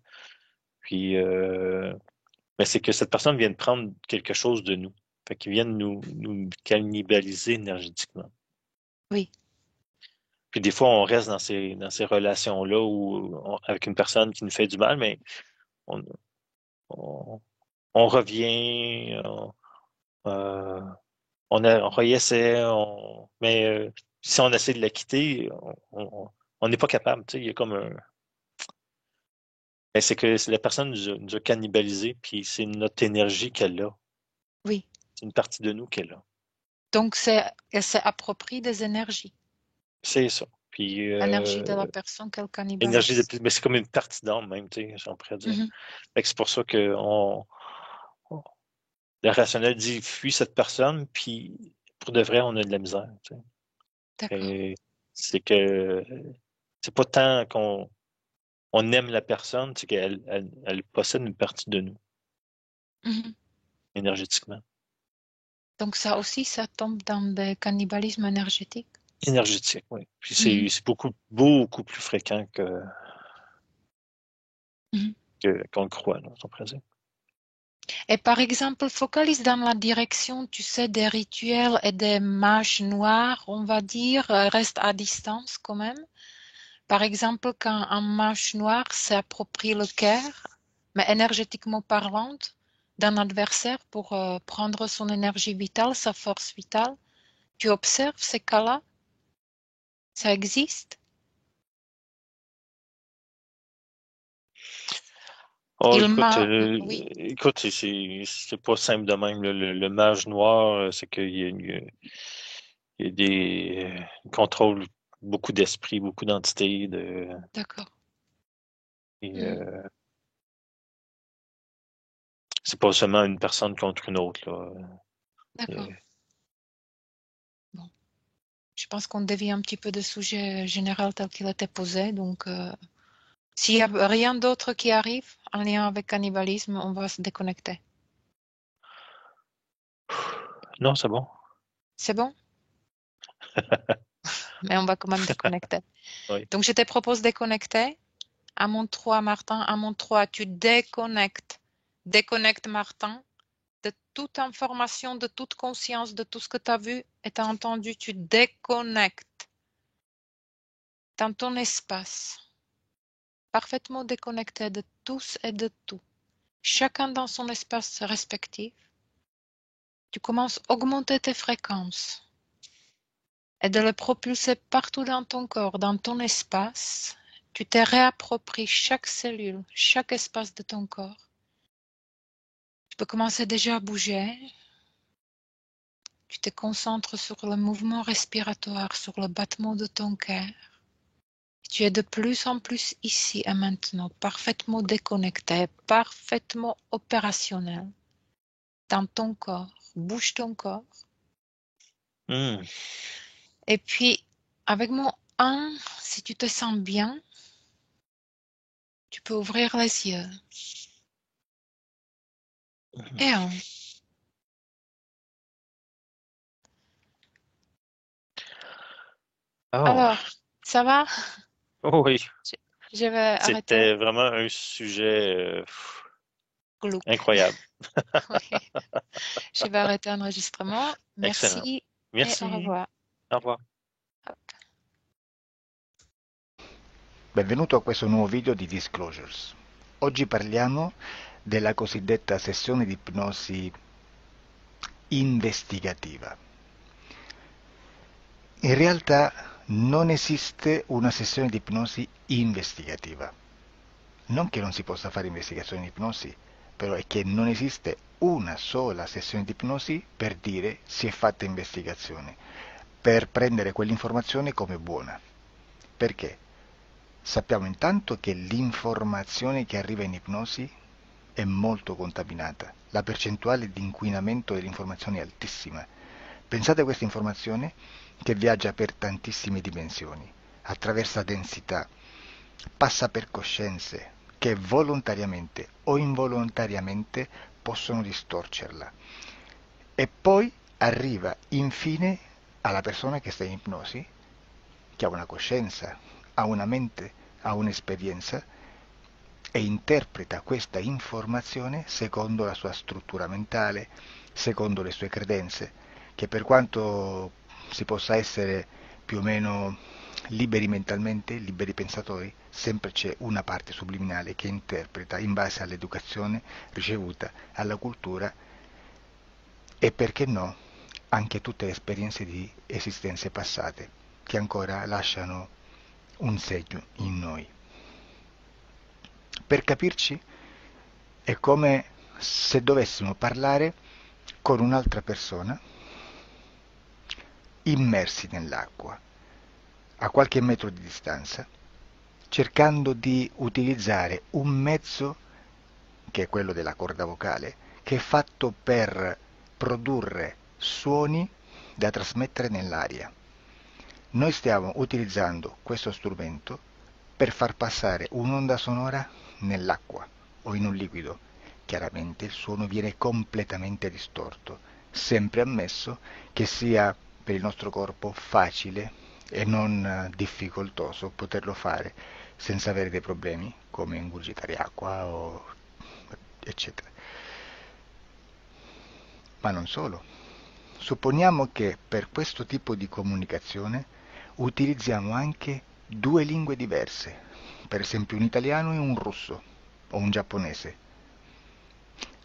Puis, mais c'est que cette personne vient de prendre quelque chose de nous. Fait qu'ils viennent nous cannibaliser énergétiquement. Oui, Puis des fois, on reste dans ces relations-là avec une personne qui nous fait du mal, mais on, on, on revient, euh, on réessaie, mais si on essaie de la quitter, on n'est pas capable. Tu sais, il y a comme un. Ben, c'est que la personne nous a cannibalisé, puis c'est notre énergie qu'elle a. oui. C'est une partie de nous qu'elle a. Donc, elle s'est approprie des énergies. C'est ça. Puis L'énergie de la personne qu'elle énergie de cannibalise. plus, mais c'est comme une partie d'âme même, tu sais, on pourrait dire. Mhm. Fait que c'est pour ça que le rationnel dit fuis cette personne, puis pour de vrai, on a de la misère. Tu sais. D'accord. Et c'est que c'est pas tant on aime la personne, c'est elle possède une partie de nous, Mhm. énergétiquement. Donc, ça aussi, ça tombe dans le cannibalisme énergétique. Énergétique, oui. Puis Mhm. c'est beaucoup plus fréquent Mhm. qu'on le croit, là, on pourrait dire. Et par exemple, focalise dans la direction, tu sais, des rituels et des mages noirs, on va dire, reste à distance quand même. Par exemple, quand un mage noir s'approprie le cœur, mais énergétiquement parlant, d'un adversaire pour prendre son énergie vitale, sa force vitale, tu observes ces cas-là? Ça existe? Oh, Il m'a... Oui. écoute, c'est pas simple de même, là. Le mage noir, c'est qu'il y a Il y a ils contrôlent beaucoup d'esprits, beaucoup d'entités, D'accord. et, Mhm. c'est pas seulement une personne contre une autre, là. D'accord. Et- Bon. Je pense qu'on dévie un petit peu de sujet général tel qu'il était posé. Donc, s'il n'y a rien d'autre qui arrive en lien avec cannibalisme, on va se déconnecter. Non, c'est bon. C'est bon? Mais on va quand même déconnecter. Oui. Donc, je te propose déconnecter. À mon 3, Martin, à mon 3, tu déconnectes. Déconnecte, Martin, de toute information, de toute conscience, de tout ce que tu as vu et tu as entendu. Tu déconnectes dans ton espace, parfaitement déconnecté de tous et de tout. Chacun dans son espace respectif. Tu commences à augmenter tes fréquences et de les propulser partout dans ton corps, dans ton espace. Tu te réappropries chaque cellule, chaque espace de ton corps. Tu peux commencer déjà à bouger. Tu te concentres sur le mouvement respiratoire, sur le battement de ton cœur. Tu es de plus en plus ici et maintenant, parfaitement déconnecté, parfaitement opérationnel dans ton corps. Bouge ton corps. Hmm. Et puis, avec mon 1, si tu te sens bien, tu peux ouvrir les yeux. Et 1. Oh, Alors, ça va? oh oui. Je, je vais arrêter. C'était vraiment un sujet Gloup. incroyable. Oui. Je vais arrêter l'enregistrement. Excellent. Merci et au Merci. revoir. Au revoir. Benvenuto a questo nuovo video di Disclosures. Oggi parliamo della cosiddetta sessione di ipnosi investigativa. In realtà non esiste una sessione di ipnosi investigativa. Non che non si possa fare investigazione di ipnosi, però è che non esiste una sola sessione di ipnosi per dire si è fatta investigazione, per prendere quell'informazione come buona. Perché? Sappiamo intanto che l'informazione che arriva in ipnosi è molto contaminata, la percentuale di inquinamento dell'informazione è altissima. Pensate a questa informazione che viaggia per tantissime dimensioni, attraversa densità, passa per coscienze che volontariamente o involontariamente possono distorcerla e poi arriva infine alla persona che sta in ipnosi, che ha una coscienza, ha una mente, ha un'esperienza e interpreta questa informazione secondo la sua struttura mentale, secondo le sue credenze, che per quanto si possa essere più o meno liberi mentalmente, liberi pensatori, sempre c'è una parte subliminale che interpreta in base all'educazione ricevuta, alla cultura e perché no anche tutte le esperienze di esistenze passate che ancora lasciano un segno in noi. Per capirci, è come se dovessimo parlare con un'altra persona immersi nell'acqua, a qualche metro di distanza, cercando di utilizzare un mezzo, che è quello della corda vocale, che è fatto per produrre suoni da trasmettere nell'aria. Noi stiamo utilizzando questo strumento per far passare un'onda sonora nell'acqua o in un liquido. Chiaramente il suono viene completamente distorto, sempre ammesso che sia per il nostro corpo facile e non difficoltoso poterlo fare senza avere dei problemi come ingurgitare acqua o eccetera. Ma non solo. Supponiamo che per questo tipo di comunicazione utilizziamo anche due lingue diverse, per esempio un italiano e un russo o un giapponese.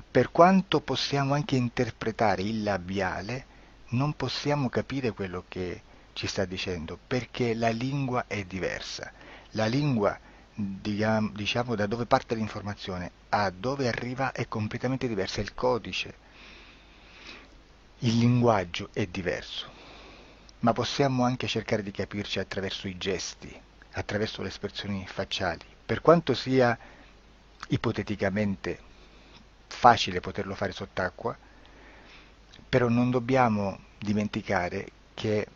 Per quanto possiamo anche interpretare il labiale, non possiamo capire quello che ci sta dicendo, perché la lingua è diversa. La lingua, diciamo, da dove parte l'informazione a dove arriva è completamente diversa, il codice, il linguaggio è diverso. ma possiamo anche cercare di capirci attraverso i gesti, attraverso le espressioni facciali. Per quanto sia ipoteticamente facile poterlo fare sott'acqua, però non dobbiamo dimenticare che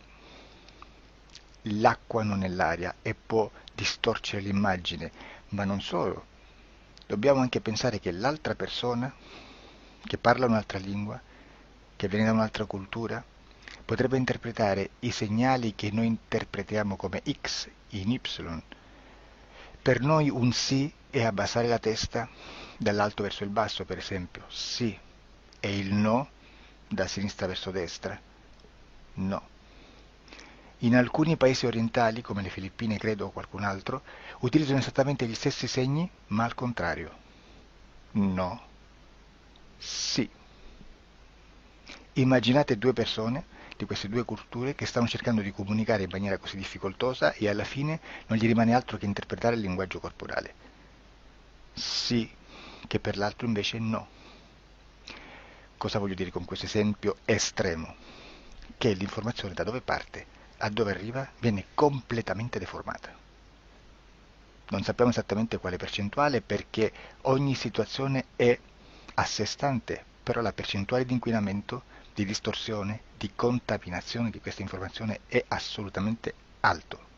l'acqua non è l'aria e può distorcere l'immagine, ma non solo. Dobbiamo anche pensare che l'altra persona, che parla un'altra lingua, che viene da un'altra cultura, potrebbe interpretare i segnali che noi interpretiamo come X in Y. Per noi un sì è abbassare la testa dall'alto verso il basso, per esempio, sì, e il no da sinistra verso destra, no. In alcuni paesi orientali, come le Filippine credo o qualcun altro, utilizzano esattamente gli stessi segni, ma al contrario. No, sì. Immaginate due persone di queste due culture che stanno cercando di comunicare in maniera così difficoltosa e alla fine non gli rimane altro che interpretare il linguaggio corporale. Sì, che per l'altro invece no. Cosa voglio dire con questo esempio estremo? Che l'informazione da dove parte a dove arriva viene completamente deformata. Non sappiamo esattamente quale percentuale perché ogni situazione è a sé stante, però la percentuale di inquinamento, di distorsione, di contaminazione di questa informazione è assolutamente alto.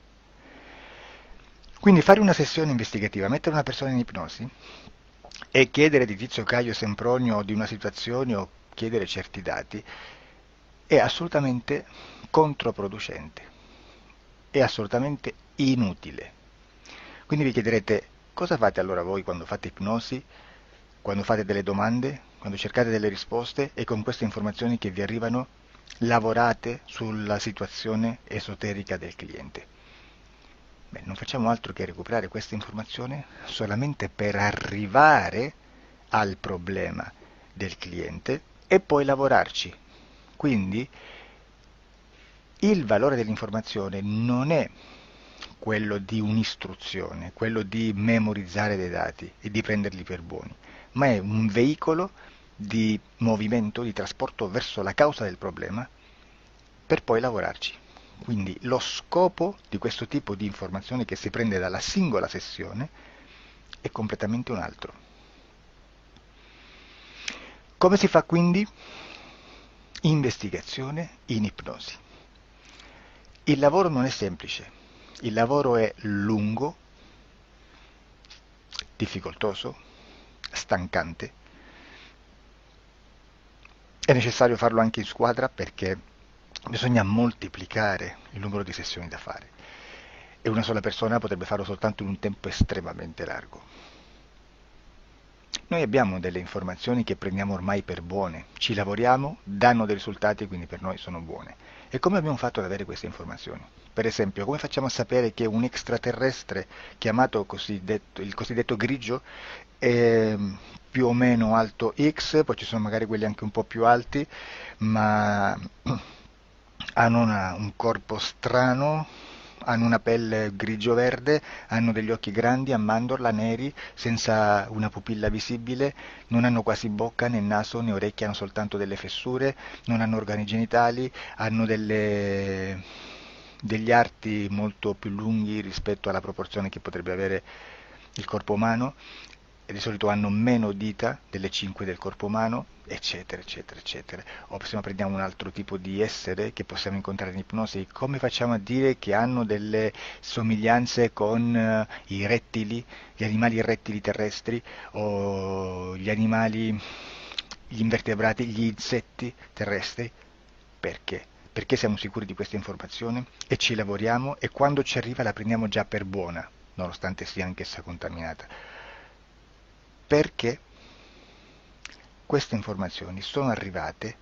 Quindi fare una sessione investigativa, mettere una persona in ipnosi e chiedere di Tizio Caio Sempronio di una situazione o chiedere certi dati è assolutamente controproducente, è assolutamente inutile. Quindi vi chiederete cosa fate allora voi quando fate ipnosi, quando fate delle domande, quando cercate delle risposte e con queste informazioni che vi arrivano lavorate sulla situazione esoterica del cliente. Beh, non facciamo altro che recuperare questa informazione solamente per arrivare al problema del cliente e poi lavorarci. Quindi il valore dell'informazione non è quello di un'istruzione, quello di memorizzare dei dati e di prenderli per buoni, ma è un veicolo di movimento, di trasporto verso la causa del problema per poi lavorarci. Quindi lo scopo di questo tipo di informazione che si prende dalla singola sessione è completamente un altro. Come si fa quindi? Investigazione in ipnosi. Il lavoro non è semplice, il lavoro è lungo, difficoltoso, stancante. È necessario farlo anche in squadra perché bisogna moltiplicare il numero di sessioni da fare e una sola persona potrebbe farlo soltanto in un tempo estremamente largo. Noi abbiamo delle informazioni che prendiamo ormai per buone, ci lavoriamo, danno dei risultati e quindi per noi sono buone. E come abbiamo fatto ad avere queste informazioni? Per esempio, come facciamo a sapere che un extraterrestre chiamato il cosiddetto grigio è più o meno alto X, poi ci sono magari quelli anche un po' più alti, ma hanno un corpo strano, hanno una pelle grigio-verde, hanno degli occhi grandi a mandorla, neri, senza una pupilla visibile, non hanno quasi bocca né naso né orecchie, hanno soltanto delle fessure, non hanno organi genitali, hanno degli arti molto più lunghi rispetto alla proporzione che potrebbe avere il corpo umano e di solito hanno meno dita delle 5 del corpo umano, eccetera, eccetera, eccetera. O se no prendiamo un altro tipo di essere che possiamo incontrare in ipnosi, come facciamo a dire che hanno delle somiglianze con i rettili, gli animali rettili terrestri o gli animali, gli invertebrati, gli insetti terrestri? Perché? Perché siamo sicuri di questa informazione e ci lavoriamo e quando ci arriva la prendiamo già per buona, nonostante sia anch'essa contaminata. Perché queste informazioni sono arrivate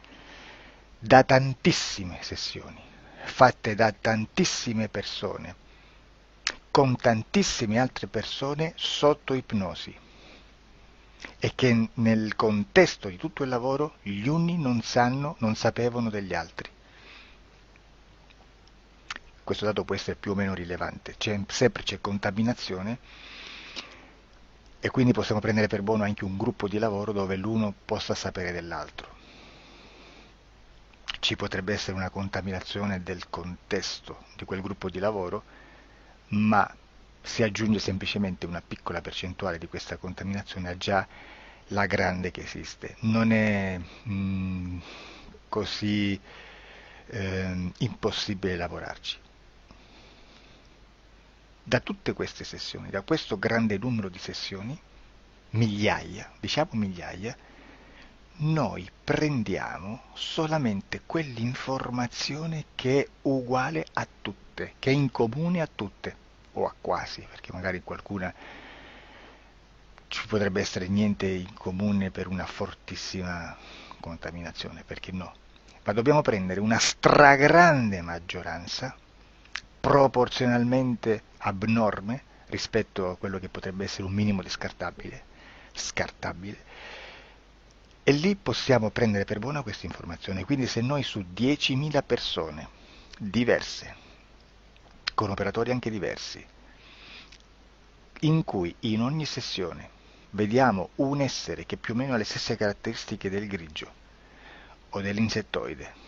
da tantissime sessioni, fatte da tantissime persone, con tantissime altre persone sotto ipnosi e che nel contesto di tutto il lavoro gli uni non sapevano degli altri. Questo dato può essere più o meno rilevante, sempre c'è contaminazione e quindi possiamo prendere per buono anche un gruppo di lavoro dove l'uno possa sapere dell'altro. ci potrebbe essere una contaminazione del contesto di quel gruppo di lavoro, ma si aggiunge semplicemente una piccola percentuale di questa contaminazione a già la grande che esiste. Non è così impossibile lavorarci. Da tutte queste sessioni, da questo grande numero di sessioni, migliaia, diciamo migliaia, noi prendiamo solamente quell'informazione che è uguale a tutte, che è in comune a tutte, o a quasi, perché magari qualcuna ci potrebbe essere niente in comune per una fortissima contaminazione, perché no? Ma dobbiamo prendere una stragrande maggioranza, proporzionalmente abnorme rispetto a quello che potrebbe essere un minimo di scartabile, e lì possiamo prendere per buona questa informazione. Quindi se noi su 10.000 persone diverse, con operatori anche diversi, in cui in ogni sessione vediamo un essere che più o meno ha le stesse caratteristiche del grigio o dell'insettoide,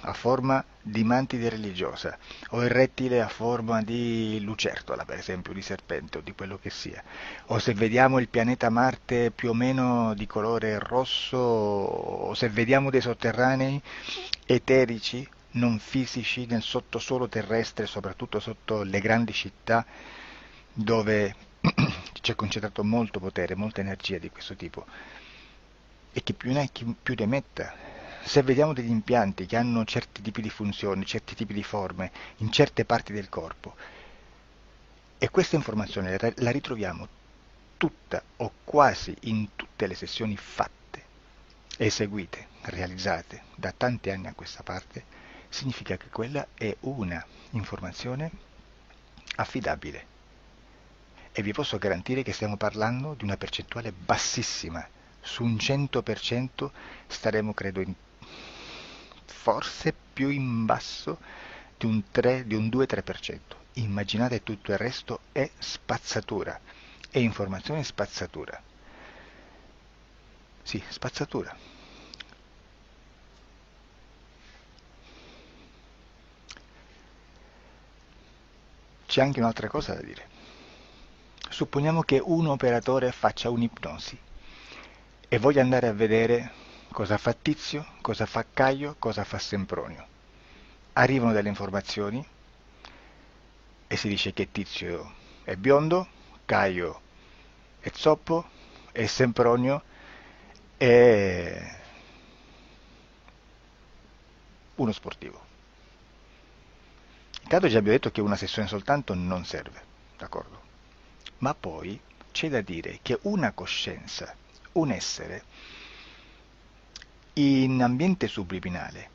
a forma di mantide religiosa, o il rettile a forma di lucertola, per esempio, di serpente o di quello che sia, o se vediamo il pianeta Marte più o meno di colore rosso, o se vediamo dei sotterranei eterici, non fisici, nel sottosuolo terrestre, soprattutto sotto le grandi città, dove c'è concentrato molto potere, molta energia di questo tipo, e chi più ne ha chi più ne metta. Se vediamo degli impianti che hanno certi tipi di funzioni, certi tipi di forme in certe parti del corpo, e questa informazione la ritroviamo tutta o quasi in tutte le sessioni fatte, eseguite, realizzate da tanti anni a questa parte, significa che quella è una informazione affidabile. E vi posso garantire che stiamo parlando di una percentuale bassissima. Su un 100% staremo, credo, forse più in basso di un 2-3%. Immaginate, tutto il resto è spazzatura, è informazione spazzatura. Sì, spazzatura. C'è anche un'altra cosa da dire. Supponiamo che un operatore faccia un'ipnosi e voglia andare a vedere cosa fa Tizio, cosa fa Caio, cosa fa Sempronio. Arrivano delle informazioni e si dice che Tizio è biondo, Caio è zoppo e Sempronio è uno sportivo. Intanto già abbiamo detto che una sessione soltanto non serve, d'accordo? Ma poi c'è da dire che una coscienza, un essere, in ambiente subliminale,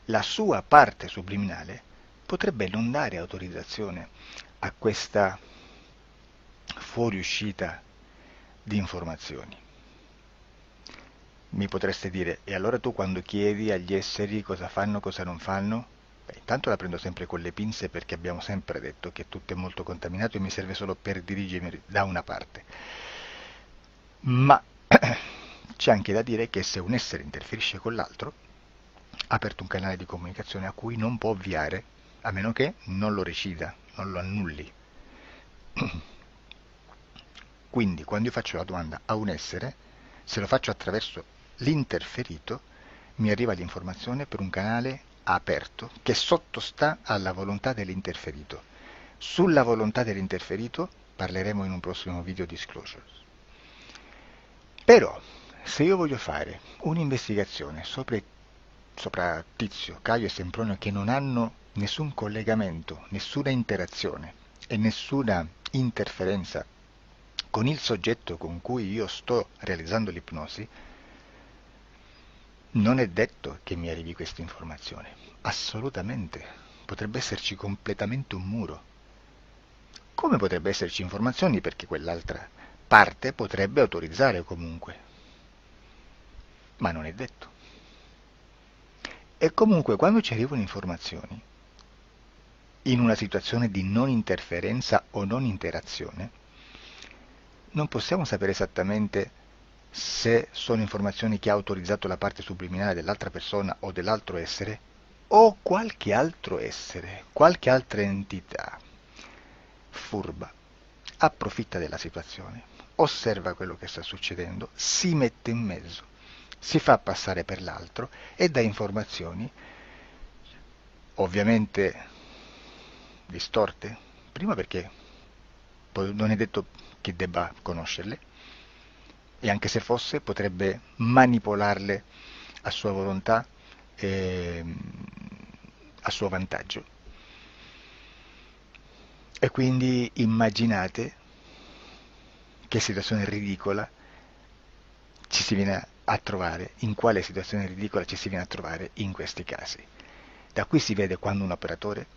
la sua parte subliminale potrebbe non dare autorizzazione a questa fuoriuscita di informazioni. Mi potreste dire, e allora tu quando chiedi agli esseri cosa fanno, cosa non fanno? Beh, intanto la prendo sempre con le pinze, perché abbiamo sempre detto che tutto è molto contaminato e mi serve solo per dirigermi da una parte. Ma c'è anche da dire che se un essere interferisce con l'altro, ha aperto un canale di comunicazione a cui non può ovviare, a meno che non lo recida, non lo annulli. Quindi quando io faccio la domanda a un essere, se lo faccio attraverso l'interferito, mi arriva l'informazione per un canale aperto che sottostà alla volontà dell'interferito. Sulla volontà dell'interferito parleremo in un prossimo video disclosures. Però, se io voglio fare un'investigazione sopra Tizio, Caio e Sempronio, che non hanno nessun collegamento, nessuna interazione e nessuna interferenza con il soggetto con cui io sto realizzando l'ipnosi, non è detto che mi arrivi questa informazione. Assolutamente. Potrebbe esserci completamente un muro. Come potrebbe esserci informazioni, perché quell'altra parte potrebbe autorizzare comunque. Ma non è detto. E comunque quando ci arrivano informazioni, in una situazione di non interferenza o non interazione, non possiamo sapere esattamente se sono informazioni che ha autorizzato la parte subliminale dell'altra persona o dell'altro essere, o qualche altro essere, qualche altra entità furba, approfitta della situazione, osserva quello che sta succedendo, si mette in mezzo, si fa passare per l'altro e dà informazioni, ovviamente distorte, prima perché non è detto che debba conoscerle, e anche se fosse potrebbe manipolarle a sua volontà e a suo vantaggio. E quindi immaginate che situazione ridicola ci si viene a trovare, in quale situazione ridicola ci si viene a trovare in questi casi. Da qui si vede quando un operatore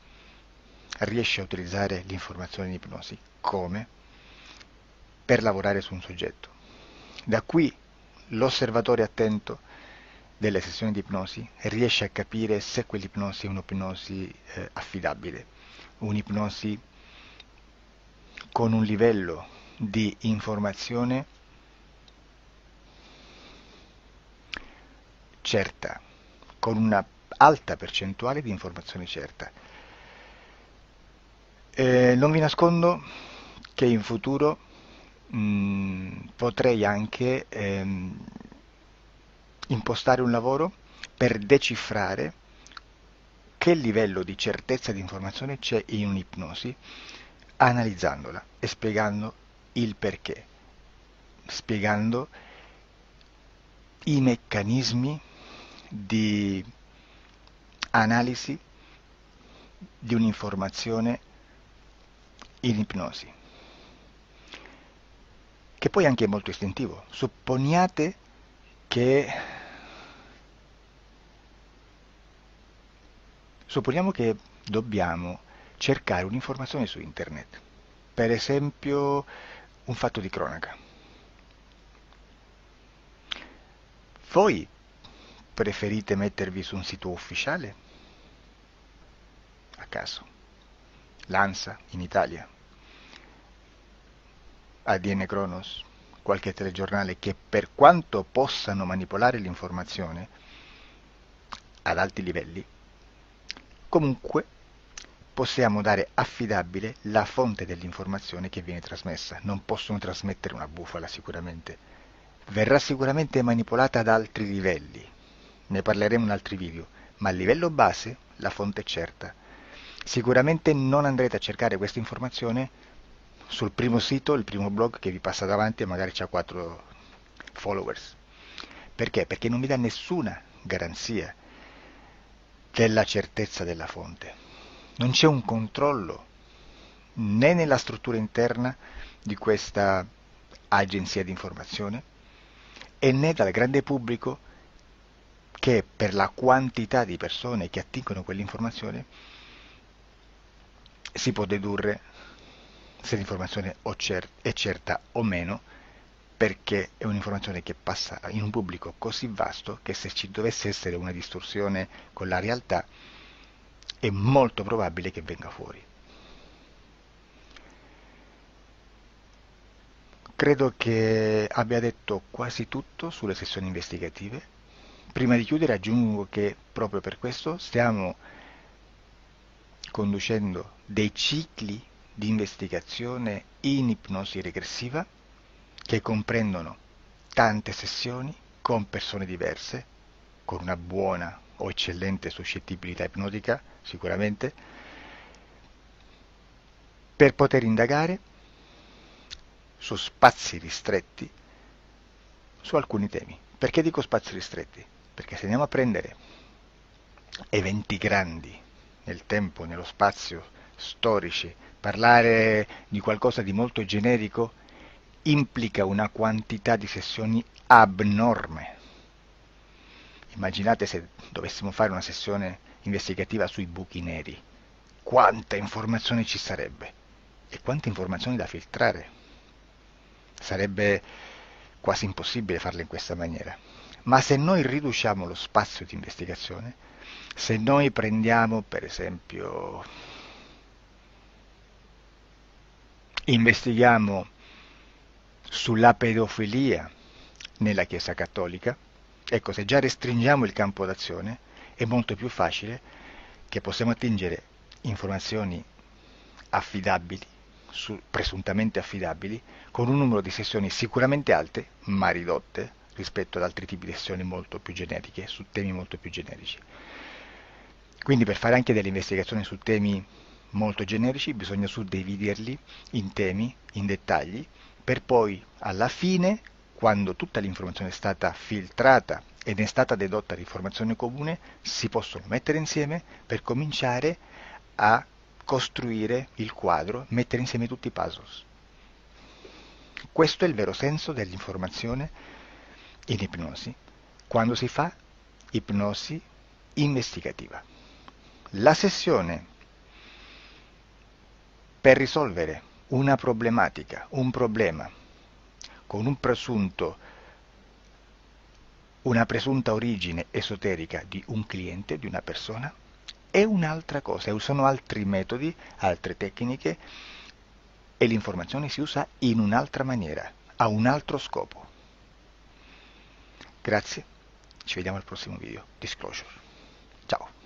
riesce a utilizzare l'informazione di ipnosi come per lavorare su un soggetto. Da qui l'osservatore attento delle sessioni di ipnosi riesce a capire se quell'ipnosi è un'ipnosi affidabile, un'ipnosi con un livello di informazione certa, con una alta percentuale di informazione certa. Non vi nascondo che in futuro potrei anche impostare un lavoro per decifrare che livello di certezza di informazione c'è in un'ipnosi, analizzandola e spiegando il perché, spiegando i meccanismi di analisi di un'informazione in ipnosi, che poi anche è molto istintivo. Supponiamo che dobbiamo cercare un'informazione su internet, per esempio un fatto di cronaca. Voi preferite mettervi su un sito ufficiale? A caso. L'ANSA in Italia, ADN Kronos, qualche telegiornale che per quanto possano manipolare l'informazione ad alti livelli, comunque possiamo dare affidabile la fonte dell'informazione che viene trasmessa. Non possono trasmettere una bufala sicuramente. Verrà sicuramente manipolata ad altri livelli. Ne parleremo in altri video, ma a livello base la fonte è certa. Sicuramente non andrete a cercare questa informazione sul primo sito, il primo blog che vi passa davanti e magari c'ha 4 followers. Perché? Perché non vi dà nessuna garanzia della certezza della fonte. Non c'è un controllo né nella struttura interna di questa agenzia di informazione e né dal grande pubblico che per la quantità di persone che attingono quell'informazione si può dedurre se l'informazione è certa o meno, perché è un'informazione che passa in un pubblico così vasto che se ci dovesse essere una distorsione con la realtà è molto probabile che venga fuori. Credo che abbia detto quasi tutto sulle sessioni investigative. Prima di chiudere aggiungo che proprio per questo stiamo conducendo dei cicli di investigazione in ipnosi regressiva che comprendono tante sessioni con persone diverse, con una buona o eccellente suscettibilità ipnotica sicuramente, per poter indagare su spazi ristretti su alcuni temi. Perché dico spazi ristretti? Perché se andiamo a prendere eventi grandi nel tempo, nello spazio, storici, parlare di qualcosa di molto generico implica una quantità di sessioni abnorme. Immaginate se dovessimo fare una sessione investigativa sui buchi neri, quanta informazione ci sarebbe e quante informazioni da filtrare. Sarebbe quasi impossibile farlo in questa maniera. Ma se noi riduciamo lo spazio di investigazione, se noi prendiamo per esempio, investighiamo sulla pedofilia nella Chiesa Cattolica. Ecco, se già restringiamo il campo d'azione, è molto più facile che possiamo attingere informazioni affidabili, presuntamente affidabili, con un numero di sessioni sicuramente alte, ma ridotte rispetto ad altri tipi di sessioni molto più generiche, su temi molto più generici. Quindi per fare anche delle investigazioni su temi molto generici bisogna suddividerli in temi, in dettagli, per poi alla fine, quando tutta l'informazione è stata filtrata ed è stata dedotta l'informazione comune, si possono mettere insieme per cominciare a costruire il quadro, mettere insieme tutti i puzzles. Questo è il vero senso dell'informazione in ipnosi, quando si fa ipnosi investigativa. La sessione per risolvere una problematica, un problema, con una presunta origine esoterica di un cliente, di una persona, è un'altra cosa, sono altri metodi, altre tecniche e l'informazione si usa in un'altra maniera, ha un altro scopo. Grazie, ci vediamo al prossimo video. Disclosure. Ciao.